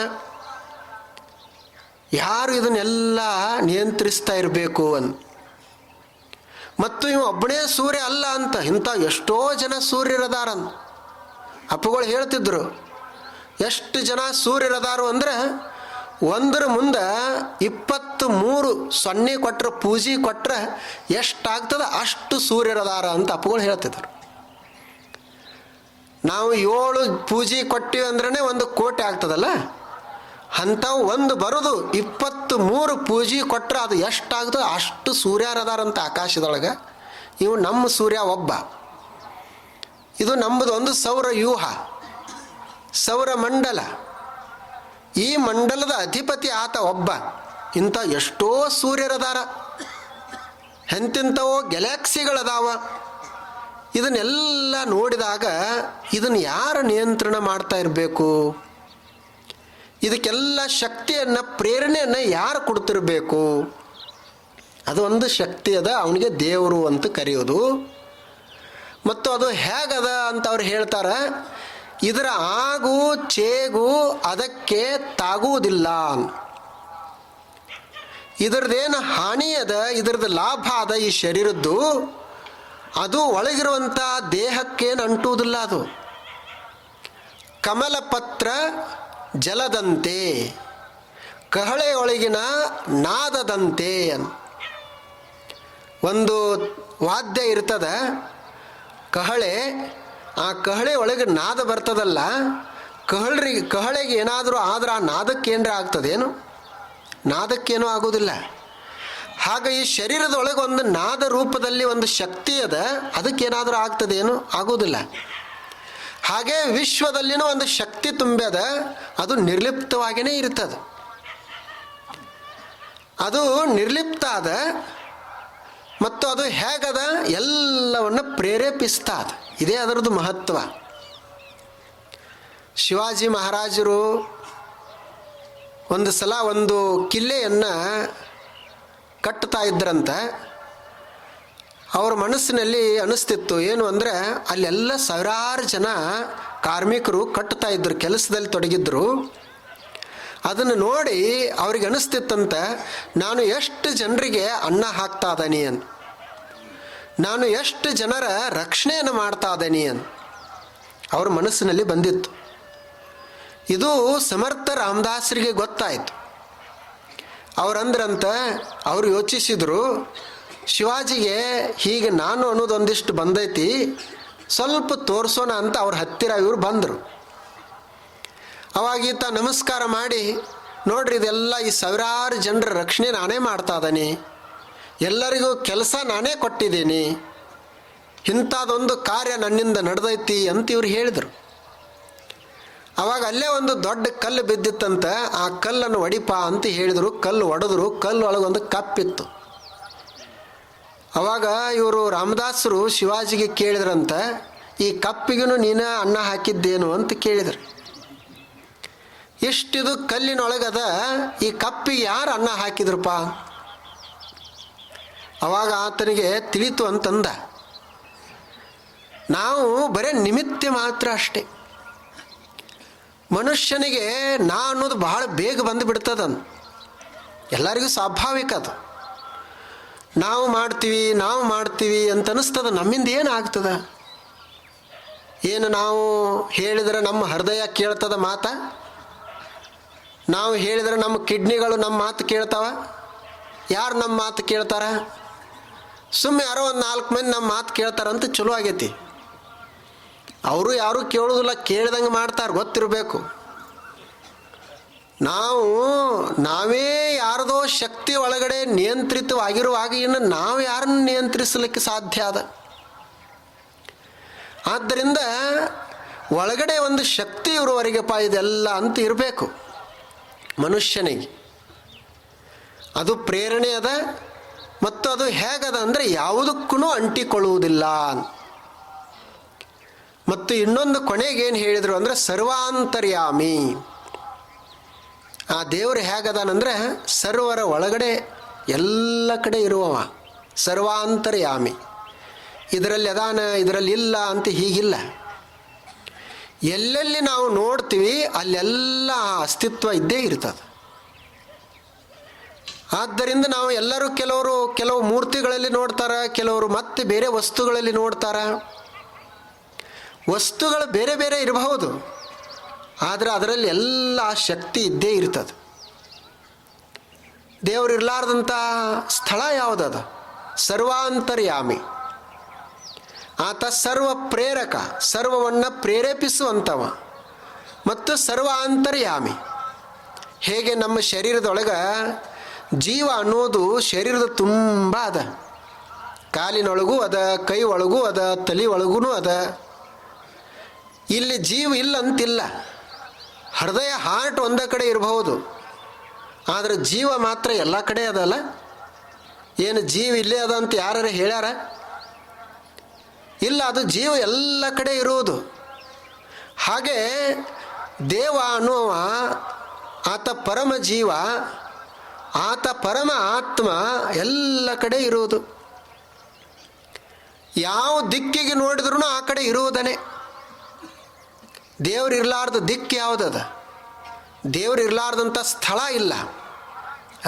A: ಯಾರು ಇದನ್ನೆಲ್ಲ ನಿಯಂತ್ರಿಸ್ತಾ ಇರಬೇಕು ಅಂತ. ಮತ್ತು ಇವು ಒಬ್ಬನೇ ಸೂರ್ಯ ಅಲ್ಲ ಅಂತ, ಇಂಥ ಎಷ್ಟೋ ಜನ ಸೂರ್ಯರದಾರಂತ ಅಪ್ಪಗಳು ಹೇಳ್ತಿದ್ರು. ಎಷ್ಟು ಜನ ಸೂರ್ಯರದಾರು ಅಂದರೆ ಒಂದರ ಮುಂದೆ 23 ಸೊನ್ನೆ ಕೊಟ್ಟರೆ, ಪೂಜೆ ಕೊಟ್ಟರೆ ಎಷ್ಟಾಗ್ತದೆ ಅಷ್ಟು ಸೂರ್ಯರದಾರ ಅಂತ ಅಪ್ಪಗಳು ಹೇಳ್ತಿದ್ರು. ನಾವು 7 ಪೂಜೆ ಕೊಟ್ಟಿವಿ ಅಂದ್ರೇ 1 ಕೋಟಿ ಆಗ್ತದಲ್ಲ, ಅಂಥವು ಒಂದು ಬರೋದು 23 ಪೂಜೆ ಕೊಟ್ಟರೆ ಅದು ಎಷ್ಟಾಗ್ತದೆ ಅಷ್ಟು ಸೂರ್ಯರದಾರಂತ ಆಕಾಶದೊಳಗೆ. ಇವು ನಮ್ಮ ಸೂರ್ಯ ಒಬ್ಬ. ಇದು ನಮ್ಮದು ಒಂದು ಸೌರ ವ್ಯೂಹ, ಸೌರ ಮಂಡಲ. ಈ ಮಂಡಲದ ಅಧಿಪತಿ ಆತ ಒಬ್ಬ. ಇಂಥ ಎಷ್ಟೋ ಸೂರ್ಯರದಾರ, ಎಂತೆಂಥವೋ ಗ್ಯಾಲಕ್ಸಿಗಳದಾವ. ಇದನ್ನೆಲ್ಲ ನೋಡಿದಾಗ ಇದನ್ನು ಯಾರು ನಿಯಂತ್ರಣ ಮಾಡ್ತಾ ಇರಬೇಕು? ಇದಕ್ಕೆಲ್ಲ ಶಕ್ತಿಯನ್ನು, ಪ್ರೇರಣೆಯನ್ನು ಯಾರು ಕೊಡ್ತಿರಬೇಕು? ಅದು ಒಂದು ಶಕ್ತಿ ಅದ, ಅವನಿಗೆ ದೇವರು ಅಂತ ಕರೆಯೋದು. ಮತ್ತು ಅದು ಹೇಗದ ಅಂತ ಅವ್ರು ಹೇಳ್ತಾರೆ, ಇದರ ಆಗು ಚೇಗು ಅದಕ್ಕೆ ತಾಗುವುದಿಲ್ಲ. ಇದರದ್ದೇನು ಹಾನಿ ಅದ, ಇದರದ್ದು ಲಾಭ ಅದ ಈ ಶರೀರದ್ದು, ಅದು ಒಳಗಿರುವಂಥ ದೇಹಕ್ಕೇನು ಅಂಟುವುದಿಲ್ಲ. ಅದು ಕಮಲಪತ್ರ ಜಲದಂತೆ, ಕಹಳೆಯೊಳಗಿನ ನಾದದಂತೆ. ಒಂದು ವಾದ್ಯ ಇರ್ತದ, ಕಹಳೆ. ಆ ಕಹಳೆ ಒಳಗೆ ನಾದ ಬರ್ತದಲ್ಲ, ಕಹಳೆಗೆ ಏನಾದರೂ ಆದ್ರೆ ಆ ನಾದಕ್ಕೇನರ ಆಗ್ತದೇನು? ನಾದಕ್ಕೇನೂ ಆಗೋದಿಲ್ಲ. ಹಾಗೆ ಈ ಶರೀರದೊಳಗೆ ಒಂದು ನಾದ ರೂಪದಲ್ಲಿ ಒಂದು ಶಕ್ತಿ ಅದ, ಅದಕ್ಕೇನಾದರೂ ಆಗ್ತದೇನು? ಆಗೋದಿಲ್ಲ. ಹಾಗೆ ವಿಶ್ವದಲ್ಲಿನೂ ಒಂದು ಶಕ್ತಿ ತುಂಬ್ಯದ, ಅದು ನಿರ್ಲಿಪ್ತವಾಗಿಯೇ ಇರ್ತದೆ. ಅದು ನಿರ್ಲಿಪ್ತ ಅದ ಮತ್ತು ಅದು ಹೇಗದ, ಎಲ್ಲವನ್ನು ಪ್ರೇರೇಪಿಸ್ತಾ ಅದ. ಇದೇ ಅದರದ್ದು ಮಹತ್ವ. ಶಿವಾಜಿ ಮಹಾರಾಜರು ಒಂದು ಸಲ ಒಂದು ಕಿಲ್ಲೆಯನ್ನು ಕಟ್ಟುತ್ತಾ ಇದ್ರಂತ. ಅವ್ರ ಮನಸ್ಸಿನಲ್ಲಿ ಅನಿಸ್ತಿತ್ತು ಏನು ಅಂದರೆ, ಅಲ್ಲೆಲ್ಲ ಸಾವಿರಾರು ಜನ ಕಾರ್ಮಿಕರು ಕಟ್ಟುತ್ತಾ ಇದ್ದರು, ಕೆಲಸದಲ್ಲಿ ತೊಡಗಿದ್ರು. ಅದನ್ನು ನೋಡಿ ಅವ್ರಿಗೆ ಅನಿಸ್ತಿತ್ತಂತ, ನಾನು ಎಷ್ಟು ಜನರಿಗೆ ಅನ್ನ ಹಾಕ್ತಾ ಇದ್ದೀನಿ ಅಂತ, ನಾನು ಎಷ್ಟು ಜನರ ರಕ್ಷಣೆಯನ್ನು ಮಾಡ್ತಾ ಇದ್ದೀನಿ ಅಂತ ಅವ್ರ ಮನಸ್ಸಿನಲ್ಲಿ ಬಂದಿತ್ತು. ಇದು ಸಮರ್ಥ ರಾಮದಾಸರಿಗೆ ಗೊತ್ತಾಯಿತು. ಅವರಂದ್ರಂತ, ಅವರು ಯೋಚಿಸಿದರು, ಶಿವಾಜಿಗೆ ಹೀಗೆ ನಾನು ಅನ್ನೋದೊಂದಿಷ್ಟು ಬಂದೈತಿ, ಸ್ವಲ್ಪ ತೋರಿಸೋಣ ಅಂತ ಅವ್ರ ಹತ್ತಿರ ಇವರು ಬಂದರು. ಅವಾಗೀತ ನಮಸ್ಕಾರ ಮಾಡಿ, ನೋಡ್ರಿ ಇದೆಲ್ಲ ಈ ಸಾವಿರಾರು ಜನರ ರಕ್ಷಣೆ ನಾನೇ ಮಾಡ್ತಾ ಇದ್ದೀನಿ, ಎಲ್ಲರಿಗೂ ಕೆಲಸ ನಾನೇ ಕೊಟ್ಟಿದ್ದೀನಿ, ಇಂಥದ್ದೊಂದು ಕಾರ್ಯ ನನ್ನಿಂದ ನಡೆದೈತಿ ಅಂತ ಇವ್ರು ಹೇಳಿದರು. ಅವಾಗ ಅಲ್ಲೇ ಒಂದು ದೊಡ್ಡ ಕಲ್ಲು ಬಿದ್ದಿತ್ತಂತ, ಆ ಕಲ್ಲನ್ನು ಒಡಿಪ ಅಂತ ಹೇಳಿದರು. ಕಲ್ಲು ಒಡೆದ್ರು, ಕಲ್ಲು ಒಳಗೊಂದು ಕಪ್ಪಿತ್ತು. ಅವಾಗ ಇವರು ರಾಮದಾಸರು ಶಿವಾಜಿಗೆ ಕೇಳಿದ್ರಂತ, ಈ ಕಪ್ಪಿಗೂ ನೀನು ಅನ್ನ ಹಾಕಿದ್ದೇನು ಅಂತ ಕೇಳಿದರು. ಎಷ್ಟಿದು ಕಲ್ಲಿನೊಳಗದ, ಈ ಕಪ್ಪಿಗೆ ಯಾರು ಅನ್ನ ಹಾಕಿದ್ರಪ್ಪ? ಅವಾಗ ಆತನಿಗೆ ತಿಳಿತು ಅಂತಂದ, ನಾವು ಬರೀ ನಿಮಿತ್ತ ಮಾತ್ರ ಅಷ್ಟೇ. ಮನುಷ್ಯನಿಗೆ ನಾ ಅನ್ನೋದು ಬಹಳ ಬೇಗ ಬಂದು ಬಿಡ್ತದಂತ, ಎಲ್ಲರಿಗೂ ಸ್ವಾಭಾವಿಕ ಅದು. ನಾವು ಮಾಡ್ತೀವಿ ಅಂತ ಅನಿಸ್ತದ. ನಮ್ಮಿಂದ ಏನು ಆಗ್ತದ? ಏನು ನಾವು ಹೇಳಿದರೆ ನಮ್ಮ ಹೃದಯ ಕೇಳ್ತದ ಮಾತ? ನಾವು ಹೇಳಿದರೆ ನಮ್ಮ ಕಿಡ್ನಿಗಳು ನಮ್ಮ ಮಾತು ಕೇಳ್ತಾವ? ಯಾರು ನಮ್ಮ ಮಾತು ಕೇಳ್ತಾರ? ಸುಮ್ಮನೆ ಯಾರೋ ಒಂದು 4 ಮಂದಿ ನಮ್ಮ ಮಾತು ಕೇಳ್ತಾರಂತ ಚಲೋ ಆಗೈತಿ. ಅವರು ಯಾರೂ ಕೇಳೋದಿಲ್ಲ, ಕೇಳ್ದಂಗೆ ಮಾಡ್ತಾರೆ, ಗೊತ್ತಿರಬೇಕು. ನಾವೇ ಯಾರದೋ ಶಕ್ತಿ ಒಳಗಡೆ ನಿಯಂತ್ರಿತವಾಗಿರುವಾಗ ಇನ್ನು ನಾವು ಯಾರನ್ನು ನಿಯಂತ್ರಿಸಲಿಕ್ಕೆ ಸಾಧ್ಯ ಅದ? ಆದ್ದರಿಂದ ಒಳಗಡೆ ಒಂದು ಶಕ್ತಿ ಇರುವವರೆಗೆಪ್ಪ ಇದೆಲ್ಲ ಅಂತ ಇರಬೇಕು ಮನುಷ್ಯನಿಗೆ. ಅದು ಪ್ರೇರಣೆ ಅದ, ಮತ್ತು ಅದು ಹೇಗದ ಅಂದರೆ ಯಾವುದಕ್ಕೂ ಅಂಟಿಕೊಳ್ಳುವುದಿಲ್ಲ. ಮತ್ತು ಇನ್ನೊಂದು ಕೊನೆಗೇನು ಹೇಳಿದರು ಅಂದರೆ ಸರ್ವಾಂತರ್ಯಾಮಿ. ಆ ದೇವರು ಹೇಗದಾನಂದ್ರೆ ಸರ್ವರ ಒಳಗಡೆ ಎಲ್ಲ ಕಡೆ ಇರುವವ, ಸರ್ವಾಂತರ್ಯಾಮಿ. ಇದರಲ್ಲಿ ಅದಾನ, ಇದರಲ್ಲಿ ಇಲ್ಲ ಅಂತ ಹೀಗಿಲ್ಲ. ಎಲ್ಲೆಲ್ಲಿ ನಾವು ನೋಡ್ತೀವಿ ಅಲ್ಲೆಲ್ಲ ಅಸ್ತಿತ್ವ ಇದ್ದೇ ಇರ್ತದೆ. ಆದ್ದರಿಂದ ನಾವು ಎಲ್ಲರೂ ಕೆಲವು ಮೂರ್ತಿಗಳಲ್ಲಿ ನೋಡ್ತಾರೆ, ಕೆಲವರು ಮತ್ತೆ ಬೇರೆ ವಸ್ತುಗಳಲ್ಲಿ ನೋಡ್ತಾರೆ. ವಸ್ತುಗಳು ಬೇರೆ ಬೇರೆ ಇರಬಹುದು, ಆದರೆ ಅದರಲ್ಲಿ ಎಲ್ಲ ಶಕ್ತಿ ಇದ್ದೇ ಇರ್ತದೆ. ದೇವರು ಇರಲಾರ್ದಂಥ ಸ್ಥಳ ಯಾವುದದ? ಸರ್ವಾಂತರ್ಯಾಮಿ. ಆತ ಸರ್ವ ಪ್ರೇರಕ, ಸರ್ವವನ್ನು ಪ್ರೇರೇಪಿಸುವಂಥವ ಮತ್ತು ಸರ್ವಾಂತರ್ಯಾಮಿ. ಹೇಗೆ ನಮ್ಮ ಶರೀರದೊಳಗೆ ಜೀವ ಅನ್ನೋದು ಶರೀರದ ತುಂಬ ಅದ, ಕಾಲಿನೊಳಗೂ ಅದ, ಕೈ ಒಳಗೂ ಅದ, ತಲೆ ಒಳಗೂ ಅದ, ಇಲ್ಲಿ ಜೀವ ಇಲ್ಲ ಅಂತಿಲ್ಲ. ಹೃದಯ ಹಾರ್ಟ್ ಒಂದೇ ಕಡೆ ಇರಬಹುದು, ಆದರೆ ಜೀವ ಮಾತ್ರ ಎಲ್ಲ ಕಡೆ ಅದಲ್ಲ. ಏನು ಜೀವ ಇಲ್ಲೇ ಅದ ಅಂತ ಯಾರು ಹೇಳ್ಯಾರ? ಇಲ್ಲ, ಅದು ಜೀವ ಎಲ್ಲ ಕಡೆ ಇರುವುದು. ಹಾಗೆ ದೇವ ಅನ್ನುವ ಆತ ಪರಮ ಜೀವ, ಆತ ಪರಮ ಆತ್ಮ ಎಲ್ಲ ಕಡೆ ಇರುವುದು. ಯಾವ ದಿಕ್ಕಿಗೆ ನೋಡಿದ್ರೂ ಆ ಕಡೆ ಇರುವುದನೇ. ದೇವ್ರು ಇರಲಾರ್ದ ದಿಕ್ಕು ಯಾವುದದ? ದೇವ್ರು ಇರಲಾರ್ದಂಥ ಸ್ಥಳ ಇಲ್ಲ.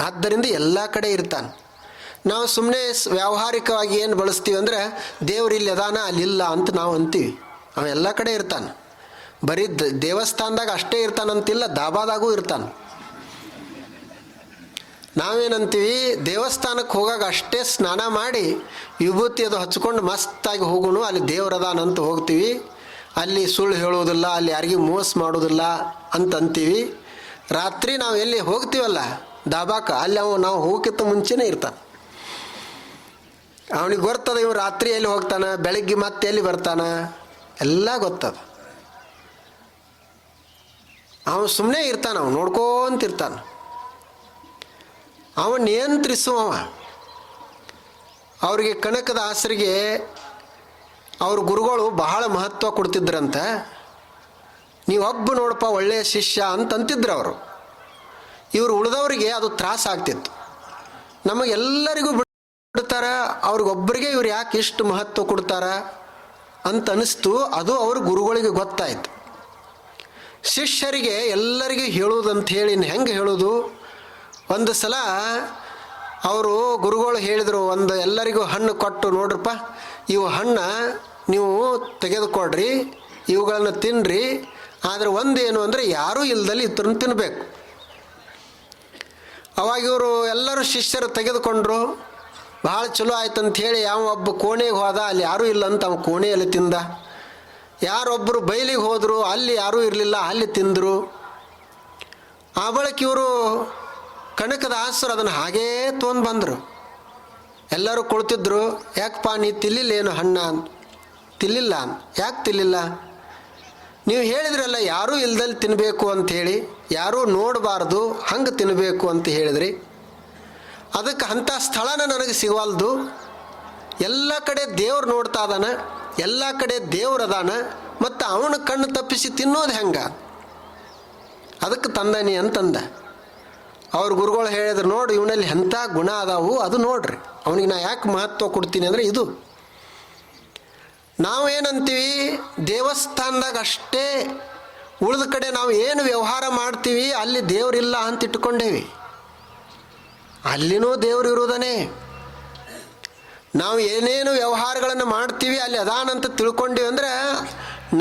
A: ಆದ್ದರಿಂದ ಎಲ್ಲ ಕಡೆ ಇರ್ತಾನೆ. ನಾವು ಸುಮ್ಮನೆ ವ್ಯಾವಹಾರಿಕವಾಗಿ ಏನು ಬಳಸ್ತೀವಿ ಅಂದರೆ ದೇವ್ರು ಇಲ್ಲಿ ಅದಾನ ಅಲ್ಲಿಲ್ಲ ಅಂತ ನಾವು ಅಂತೀವಿ. ಅವ ಎಲ್ಲ ಕಡೆ ಇರ್ತಾನೆ. ಬರೀ ದೇವಸ್ಥಾನದಾಗ ಅಷ್ಟೇ ಇರ್ತಾನಂತಿಲ್ಲ, ದಾಬಾದಾಗೂ ಇರ್ತಾನೆ. ನಾವೇನಂತೀವಿ, ದೇವಸ್ಥಾನಕ್ಕೆ ಹೋಗಾಗ ಅಷ್ಟೇ ಸ್ನಾನ ಮಾಡಿ ವಿಭೂತಿ ಅದು ಹಚ್ಕೊಂಡು ಮಸ್ತಾಗಿ ಹೋಗೋಣ, ಅಲ್ಲಿ ದೇವ್ರದಾನಂತ ಹೋಗ್ತೀವಿ. ಅಲ್ಲಿ ಸುಳ್ಳು ಹೇಳೋದಿಲ್ಲ, ಅಲ್ಲಿ ಯಾರಿಗೂ ಮೋಸ ಮಾಡೋದಿಲ್ಲ ಅಂತ ಅಂತೀವಿ. ರಾತ್ರಿ ನಾವು ಎಲ್ಲಿ ಹೋಗ್ತೀವಲ್ಲ ದಾಬಾಕ, ಅಲ್ಲಿ ನಾವು ಹೋಗಕ್ಕಿಂತ ಮುಂಚೆನೇ ಇರ್ತಾನೆ. ಅವನಿಗೆ ಗೊತ್ತದ ಇವ್ ರಾತ್ರಿ ಎಲ್ಲಿ ಹೋಗ್ತಾನೆ, ಬೆಳಗ್ಗೆ ಮತ್ತೆ ಎಲ್ಲಿ ಬರ್ತಾನೆ, ಎಲ್ಲ ಗೊತ್ತದ. ಅವನು ಸುಮ್ಮನೆ ಇರ್ತಾನೆ, ಅವನು ನೋಡ್ಕೊಂತಿರ್ತಾನೆ. ಅವನು ನಿಯಂತ್ರಿಸುವವ. ಅವರಿಗೆ ಕನಕದಾಸರಿಗೆ ಅವ್ರ ಗುರುಗಳು ಬಹಳ ಮಹತ್ವ ಕೊಡ್ತಿದ್ರಂತ. ನೀವೊಬ್ಬ ನೋಡಪ್ಪ ಒಳ್ಳೆಯ ಶಿಷ್ಯ ಅಂತಂತಿದ್ರು ಅವರು. ಇವರು ಉಳಿದವರಿಗೆ ಅದು ತ್ರಾಸ ಆಗ್ತಿತ್ತು. ನಮಗೆಲ್ಲರಿಗೂ ಬಿಡ್ತಾರ, ಅವ್ರಿಗೊಬ್ಬರಿಗೆ ಇವ್ರು ಯಾಕೆ ಇಷ್ಟು ಮಹತ್ವ ಕೊಡ್ತಾರ ಅಂತ ಅನಿಸ್ತು. ಅದು ಅವ್ರ ಗುರುಗಳಿಗೆ ಗೊತ್ತಾಯ್ತು. ಶಿಷ್ಯರಿಗೆ ಎಲ್ಲರಿಗೂ ಹೇಳುವುದಂತ ಹೇಳಿ ಹೆಂಗೆ ಹೇಳೋದು? ಒಂದು ಸಲ ಅವರು ಗುರುಗಳು ಹೇಳಿದರು, ಎಲ್ಲರಿಗೂ ಹಣ್ಣು ಕೊಟ್ಟು, ನೋಡ್ರಪ್ಪ ಇವು ಹಣ್ಣು ನೀವು ತೆಗೆದುಕೊಡ್ರಿ, ಇವುಗಳನ್ನು ತಿನ್ನಿರಿ. ಆದರೆ ಒಂದೇನು ಅಂದರೆ ಯಾರೂ ಇಲ್ದಲ್ಲಿ ಇತರನ್ನು ತಿನ್ನಬೇಕು. ಅವಾಗ ಇವರು ಎಲ್ಲರೂ ಶಿಷ್ಯರು ತೆಗೆದುಕೊಂಡ್ರು. ಭಾಳ ಚಲೋ ಆಯ್ತಂತ ಹೇಳಿ ಯಾವ ಒಬ್ಬ ಕೋಣೆಗೆ ಹೋದ, ಅಲ್ಲಿ ಯಾರೂ ಇಲ್ಲ ಅಂತ ಅವ ಕೋಣೆಯಲ್ಲಿ ತಿಂದ. ಯಾರೊಬ್ಬರು ಬಯಲಿಗೆ ಹೋದರು, ಅಲ್ಲಿ ಯಾರೂ ಇರಲಿಲ್ಲ, ಅಲ್ಲಿ ತಿಂದರು. ಆ ಬಳಿಕ ಇವರು ಕನಕದಾಸರು ಅದನ್ನು ಹಾಗೇ ತೊಗೊಂಡು ಬಂದರು. ಎಲ್ಲರೂ ಕುಳಿತಿದ್ರು. ಯಾಕಪ್ಪ ನೀ ತಿಲ್ಲಿಲ್ಲ ಏನು ಹಣ್ಣ? ತಿಲ್ಲಿಲ್ಲ. ಯಾಕೆ ತಿಲ್ಲಿಲ್ಲ? ನೀವು ಹೇಳಿದ್ರಲ್ಲ ಯಾರೂ ಇಲ್ದಲ್ಲಿ ತಿನ್ನಬೇಕು ಅಂಥೇಳಿ, ಯಾರೂ ನೋಡಬಾರ್ದು ಹಂಗೆ ತಿನ್ನಬೇಕು ಅಂತ ಹೇಳಿದ್ರಿ. ಅದಕ್ಕೆ ಅಂಥ ಸ್ಥಳನ ನನಗೆ ಸಿಗವಲ್ದು. ಎಲ್ಲ ಕಡೆ ದೇವ್ರು ನೋಡ್ತಾ ಇದ್ದಾನೆ, ಎಲ್ಲ ಕಡೆ ದೇವ್ರದಾನ, ಮತ್ತು ಅವನ ಕಣ್ಣು ತಪ್ಪಿಸಿ ತಿನ್ನೋದು ಹೆಂಗೆ? ಅದಕ್ಕೆ ತಂದನಿ ಅಂತಂದ. ಅವ್ರ ಗುರುಗಳು ಹೇಳಿದ್ರು, ನೋಡು ಇವನಲ್ಲಿ ಎಂಥ ಗುಣ ಅದಾವು, ಅದು ನೋಡ್ರಿ. ಅವನಿಗೆ ನಾ ಯಾಕೆ ಮಹತ್ವ ಕೊಡ್ತೀನಿ ಅಂದರೆ ಇದು. ನಾವೇನಂತೀವಿ, ದೇವಸ್ಥಾನದಾಗ ಅಷ್ಟೇ, ಉಳಿದ ಕಡೆ ನಾವು ಏನು ವ್ಯವಹಾರ ಮಾಡ್ತೀವಿ ಅಲ್ಲಿ ದೇವರಿಲ್ಲ ಅಂತ ಇಟ್ಕೊಂಡೇವಿ. ಅಲ್ಲಿನೂ ದೇವ್ರು ಇರುವುದನೇ. ನಾವು ಏನೇನು ವ್ಯವಹಾರಗಳನ್ನು ಮಾಡ್ತೀವಿ ಅಲ್ಲಿ ಅದಾನಂತ ತಿಳ್ಕೊಂಡೀವಿ ಅಂದರೆ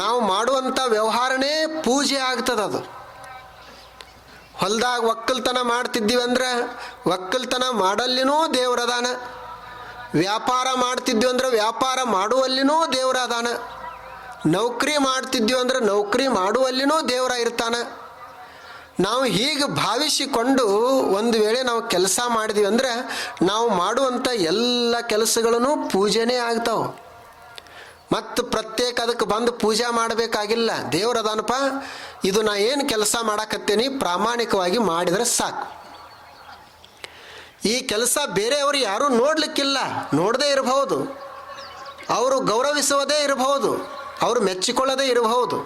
A: ನಾವು ಮಾಡುವಂಥ ವ್ಯವಹಾರನೇ ಪೂಜೆ ಆಗ್ತದೆ. ಅದು ಹೊಲದಾಗ ಒಕ್ಕಲ್ತನ ಮಾಡ್ತಿದ್ದೀವಿ ಅಂದ್ರೆ ಒಕ್ಕಲ್ತನ ಮಾಡಲ್ಲಿನೂ ದೇವ್ರದಾನ. ವ್ಯಾಪಾರ ಮಾಡ್ತಿದ್ವಿ ಅಂದ್ರೆ ವ್ಯಾಪಾರ ಮಾಡುವಲ್ಲಿನೂ ದೇವ್ರದಾನ. ನೌಕರಿ ಮಾಡ್ತಿದ್ವಿ ಅಂದ್ರೆ ನೌಕರಿ ಮಾಡುವಲ್ಲಿನೂ ದೇವ್ರ ಇರ್ತಾನೆ. ನಾವು ಹೀಗೆ ಭಾವಿಸಿಕೊಂಡು ಒಂದು ವೇಳೆ ನಾವು ಕೆಲಸ ಮಾಡಿದ್ವಿ ಅಂದರೆ ನಾವು ಮಾಡುವಂಥ ಎಲ್ಲ ಕೆಲಸಗಳೂ ಪೂಜೆನೇ ಆಗ್ತಾವೆ. ಮತ್ತು ಪ್ರತ್ಯೇಕ ಅದಕ್ಕೆ ಬಂದು ಪೂಜೆ ಮಾಡಬೇಕಾಗಿಲ್ಲ. ದೇವ್ರದಾನಪ್ಪ, ಇದು ನಾ ಏನು ಕೆಲಸ ಮಾಡಾಕತ್ತೇನಿ ಪ್ರಾಮಾಣಿಕವಾಗಿ ಮಾಡಿದರೆ ಸಾಕು. ಈ ಕೆಲಸ ಬೇರೆಯವರು ಯಾರೂ ನೋಡಲಿಕ್ಕಿಲ್ಲ, ನೋಡದೇ ಇರಬಹುದು, ಅವರು ಗೌರವಿಸುವುದೇ ಇರಬಹುದು, ಅವರು ಮೆಚ್ಚಿಕೊಳ್ಳದೇ ಇರಬಹುದು.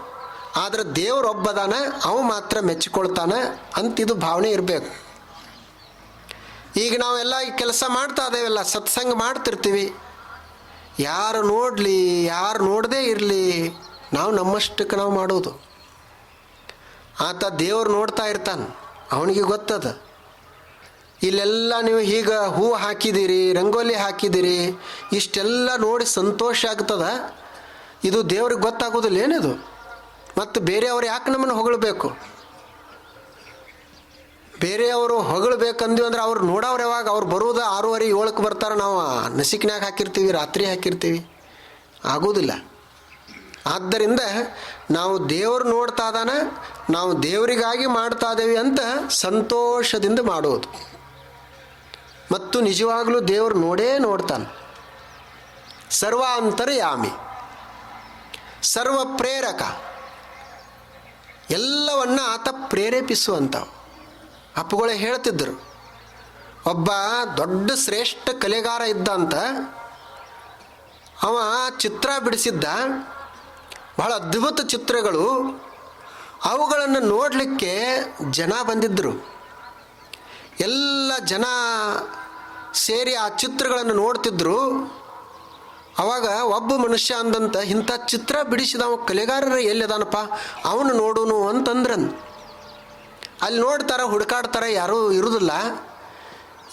A: ಆದರೆ ದೇವರೊಬ್ಬದಾನ, ಅವು ಮಾತ್ರ ಮೆಚ್ಚಿಕೊಳ್ತಾನೆ ಅಂತಿದು ಭಾವನೆ ಇರಬೇಕು. ಈಗ ನಾವೆಲ್ಲ ಈ ಕೆಲಸ ಮಾಡ್ತಾ ಇದ್ದೇವೆಲ್ಲ, ಸತ್ಸಂಗ ಮಾಡ್ತಿರ್ತೀವಿ. ಯಾರು ನೋಡಲಿ ಯಾರು ನೋಡದೇ ಇರಲಿ, ನಾವು ನಮ್ಮಷ್ಟಕ್ಕೆ ನಾವು ಮಾಡೋದು. ಆತ ದೇವ್ರು ನೋಡ್ತಾ ಇರ್ತಾನೆ, ಅವನಿಗೆ ಗೊತ್ತದ. ಇಲ್ಲೆಲ್ಲ ನೀವು ಈಗ ಹೂ ಹಾಕಿದ್ದೀರಿ, ರಂಗೋಲಿ ಹಾಕಿದ್ದೀರಿ, ಇಷ್ಟೆಲ್ಲ ನೋಡಿ ಸಂತೋಷ ಆಗ್ತದ. ಇದು ದೇವ್ರಿಗೆ ಗೊತ್ತಾಗೋದಿಲ್ಲ ಏನಿದು? ಮತ್ತು ಬೇರೆಯವರು ಯಾಕೆ ನಮ್ಮನ್ನು ಹೊಗಳಬೇಕು? ಬೇರೆಯವರು ಹೊಗಳಬೇಕಂದ್ವಿ ಅಂದ್ರೆ ಅವ್ರು ನೋಡೋರು ಯಾವಾಗ? ಅವ್ರು ಬರೋದು 6:30 7ಕ್ಕೆ ಬರ್ತಾರೆ. ನಾವು ನಸಿಕ್ನಾಗ ಹಾಕಿರ್ತೀವಿ, ರಾತ್ರಿ ಹಾಕಿರ್ತೀವಿ, ಆಗೋದಿಲ್ಲ. ಆದ್ದರಿಂದ ನಾವು ದೇವರು ನೋಡ್ತಾ ಇದ್ದಾನ, ನಾವು ದೇವರಿಗಾಗಿ ಮಾಡ್ತಾ ಇದ್ದೇವೆ ಅಂತ ಸಂತೋಷದಿಂದ ಮಾಡೋದು. ಮತ್ತು ನಿಜವಾಗಲೂ ದೇವರು ನೋಡೇ ನೋಡ್ತಾನೆ. ಸರ್ವಾಂತರ್ಯಾಮಿ, ಸರ್ವ ಪ್ರೇರಕ, ಎಲ್ಲವನ್ನ ಆತ ಪ್ರೇರೇಪಿಸುವಂಥವು. ಅಪ್ಪುಗಳೇ ಹೇಳ್ತಿದ್ದರು, ಒಬ್ಬ ದೊಡ್ಡ ಶ್ರೇಷ್ಠ ಕಲೆಗಾರ ಇದ್ದಂತ, ಅವ ಚಿತ್ರ ಬಿಡಿಸಿದ್ದ, ಬಹಳ ಅದ್ಭುತ ಚಿತ್ರಗಳು. ಅವುಗಳನ್ನು ನೋಡಲಿಕ್ಕೆ ಜನ ಬಂದಿದ್ದರು. ಎಲ್ಲ ಜನ ಸೇರಿ ಆ ಚಿತ್ರಗಳನ್ನು ನೋಡ್ತಿದ್ರು. ಅವಾಗ ಒಬ್ಬ ಮನುಷ್ಯ ಅಂದಂತ, ಇಂಥ ಚಿತ್ರ ಬಿಡಿಸಿದವ ಕಲೆಗಾರರು ಎಲ್ಲಿದಾನಪ್ಪ, ಅವನು ನೋಡೋನು ಅಂತಂದ್ರನ್. ಅಲ್ಲಿ ನೋಡ್ತಾರ, ಹುಡುಕಾಡ್ತಾರ, ಯಾರೂ ಇರುವುದಿಲ್ಲ.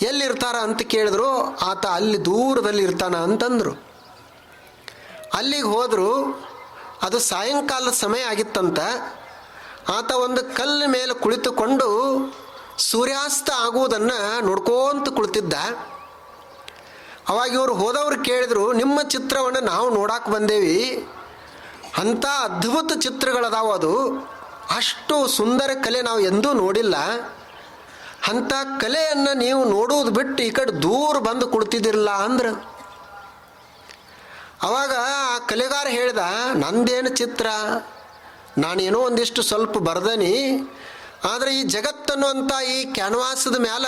A: ಎಲ್ಲಿರ್ತಾರ ಅಂತ ಕೇಳಿದ್ರು. ಆತ ಅಲ್ಲಿ ದೂರದಲ್ಲಿ ಇರ್ತಾನ ಅಂತಂದರು. ಅಲ್ಲಿಗೆ ಹೋದರು. ಅದು ಸಾಯಂಕಾಲದ ಸಮಯ ಆಗಿತ್ತಂತ. ಆತ ಒಂದು ಕಲ್ಲು ಮೇಲೆ ಕುಳಿತುಕೊಂಡು ಸೂರ್ಯಾಸ್ತ ಆಗುವುದನ್ನು ನೋಡ್ಕೋತ ಕುಳಿತಿದ್ದ. ಅವಾಗ ಇವರು ಹೋದವ್ರು ಕೇಳಿದರು, ನಿಮ್ಮ ಚಿತ್ರವನ್ನು ನಾವು ನೋಡಕ್ಕೆ ಬಂದೇವಿ, ಅಂಥ ಅದ್ಭುತ ಚಿತ್ರಗಳದಾವ, ಅದು ಅಷ್ಟು ಸುಂದರ ಕಲೆ ನಾವು ಎಂದೂ ನೋಡಿಲ್ಲ. ಅಂಥ ಕಲೆಯನ್ನು ನೀವು ನೋಡುವುದು ಬಿಟ್ಟು ಈ ಕಡೆ ದೂರ ಬಂದು ಕುಳಿತಿದ್ದಿರಲ್ಲ ಅಂದ್ರೆ. ಅವಾಗ ಆ ಕಲೆಗಾರ ಹೇಳ್ದ, ನಂದೇನು ಚಿತ್ರ, ನಾನೇನೋ ಒಂದಿಷ್ಟು ಸ್ವಲ್ಪ ಬರ್ದನಿ, ಆದರೆ ಈ ಜಗತ್ತನ್ನುವಂಥ ಈ ಕ್ಯಾನ್ವಾಸದ ಮ್ಯಾಲ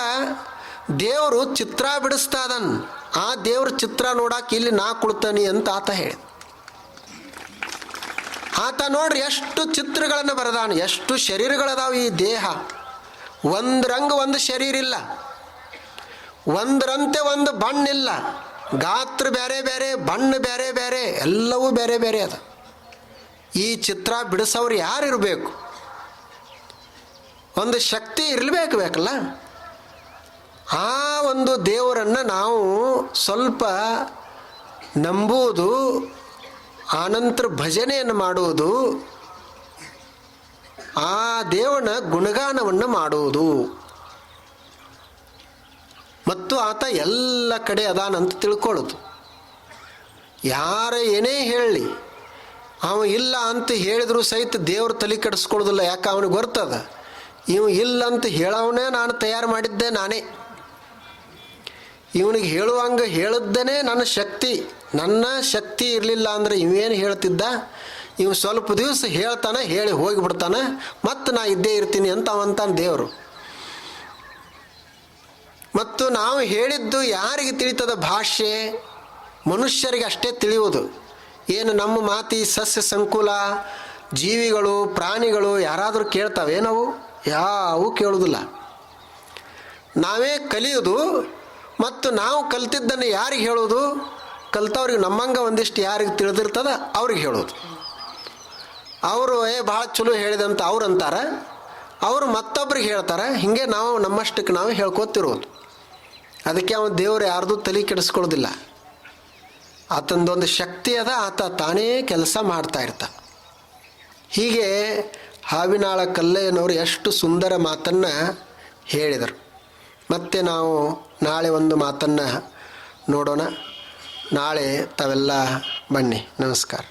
A: ದೇವರು ಚಿತ್ರ ಬಿಡಿಸ್ತಾ ಇದನ್, ಆ ದೇವ್ರ ಚಿತ್ರ ನೋಡಕ್ಕೆ ಇಲ್ಲಿ ನಾ ಕುಳ್ತಾನಿ ಅಂತ ಆತ ಹೇಳಿದ. ಆತ ನೋಡ್ರಿ ಎಷ್ಟು ಚಿತ್ರಗಳನ್ನು ಬರೆದಾನ, ಎಷ್ಟು ಶರೀರಗಳದಾವ ಈ ದೇಹ. ಒಂದ್ರಂಗ ಒಂದು ಶರೀರ ಇಲ್ಲ, ಒಂದರಂತೆ ಒಂದು ಬಣ್ಣಿಲ್ಲ, ಗಾತ್ರ ಬೇರೆ ಬೇರೆ, ಬಣ್ಣ ಬೇರೆ ಬೇರೆ, ಎಲ್ಲವೂ ಬೇರೆ ಬೇರೆ ಅದ. ಈ ಚಿತ್ರ ಬಿಡಿಸೋರು ಯಾರಿರಬೇಕು? ಒಂದು ಶಕ್ತಿ ಇರಲೇಬೇಕಲ್ಲ. ಆ ಒಂದು ದೇವರನ್ನು ನಾವು ಸ್ವಲ್ಪ ನಂಬುವುದು, ಆನಂತರ ಭಜನೆಯನ್ನು ಮಾಡುವುದು, ಆ ದೇವನ ಗುಣಗಾನವನ್ನು ಮಾಡುವುದು, ಮತ್ತು ಆತ ಎಲ್ಲ ಕಡೆ ಅದಾನಂತ ತಿಳ್ಕೊಳ್ಳೋದು. ಯಾರ ಏನೇ ಹೇಳಲಿ, ಅವ ಇಲ್ಲ ಅಂತ ಹೇಳಿದ್ರು ಸಹಿತ ದೇವ್ರ ತಲೆ ಕೆಡಿಸ್ಕೊಳ್ಳೋದಿಲ್ಲ. ಯಾಕೆ ಅವನಿಗೆ ಗೊತ್ತದ, ಇವ ಇಲ್ಲ ಅಂತ ಹೇಳವನೇ ನಾನು ತಯಾರು ಮಾಡಿದ್ದೆ ನಾನೇ. ಇವನಿಗೆ ಹೇಳುವಂಗೆ ಹೇಳಿದ್ದೇನೆ ನನ್ನ ಶಕ್ತಿ. ನನ್ನ ಶಕ್ತಿ ಇರಲಿಲ್ಲ ಅಂದರೆ ಇವೇನು ಹೇಳ್ತಿದ್ದ, ಇವು ಸ್ವಲ್ಪ ದಿವಸ ಹೇಳ್ತಾನೆ, ಹೇಳಿ ಹೋಗಿಬಿಡ್ತಾನೆ, ಮತ್ತು ನಾ ಇದ್ದೇ ಇರ್ತೀನಿ ಅಂತ ಅವಂತಾನೆ ದೇವರು. ಮತ್ತು ನಾವು ಹೇಳಿದ್ದು ಯಾರಿಗೆ ತಿಳಿತದ ಭಾಷೆ? ಮನುಷ್ಯರಿಗೆ ಅಷ್ಟೇ ತಿಳಿಯುವುದು. ಏನು ನಮ್ಮ ಮಾತಿ ಸಸ್ಯ ಸಂಕುಲ ಜೀವಿಗಳು ಪ್ರಾಣಿಗಳು ಯಾರಾದರೂ ಕೇಳ್ತಾವೆ? ನಾವು ಯಾವೂ ಕೇಳೋದಿಲ್ಲ. ನಾವೇ ಕಲಿಯೋದು. ಮತ್ತು ನಾವು ಕಲ್ತಿದ್ದನ್ನು ಯಾರಿಗೆ ಹೇಳೋದು? ಕಲ್ತವ್ರಿಗೆ ನಮ್ಮಂಗೆ ಒಂದಿಷ್ಟು ಯಾರಿಗೆ ತಿಳಿದಿರ್ತದ ಅವ್ರಿಗೆ ಹೇಳೋದು. ಅವರು ಭಾಳ ಚಲೋ ಹೇಳಿದಂತ ಅವ್ರು ಅಂತಾರೆ, ಅವರು ಮತ್ತೊಬ್ರಿಗೆ ಹೇಳ್ತಾರೆ. ಹೀಗೆ ನಾವು ನಮ್ಮಷ್ಟಕ್ಕೆ ನಾವು ಹೇಳ್ಕೊತಿರೋದು. ಅದಕ್ಕೆ ಅವನು ದೇವರು ಯಾರ್ದು ತಲೆ ಕೆಡಿಸ್ಕೊಳ್ಳೋದಿಲ್ಲ. ಆತಂದೊಂದು ಶಕ್ತಿ ಅದ, ಆತ ತಾನೇ ಕೆಲಸ ಮಾಡ್ತಾ ಇರ್ತ. ಹೀಗೆ ಹಾವಿನಾಳ ಕಲ್ಲಯ್ಯನವರು ಎಷ್ಟು ಸುಂದರ ಮಾತನ್ನು ಹೇಳಿದರು. ಮತ್ತೆ ನಾವು ನಾಳೆ ಒಂದು ಮಾತನ್ನು ನೋಡೋಣ. ನಾಳೆ ತಾವೆಲ್ಲ ಬನ್ನಿ. ನಮಸ್ಕಾರ.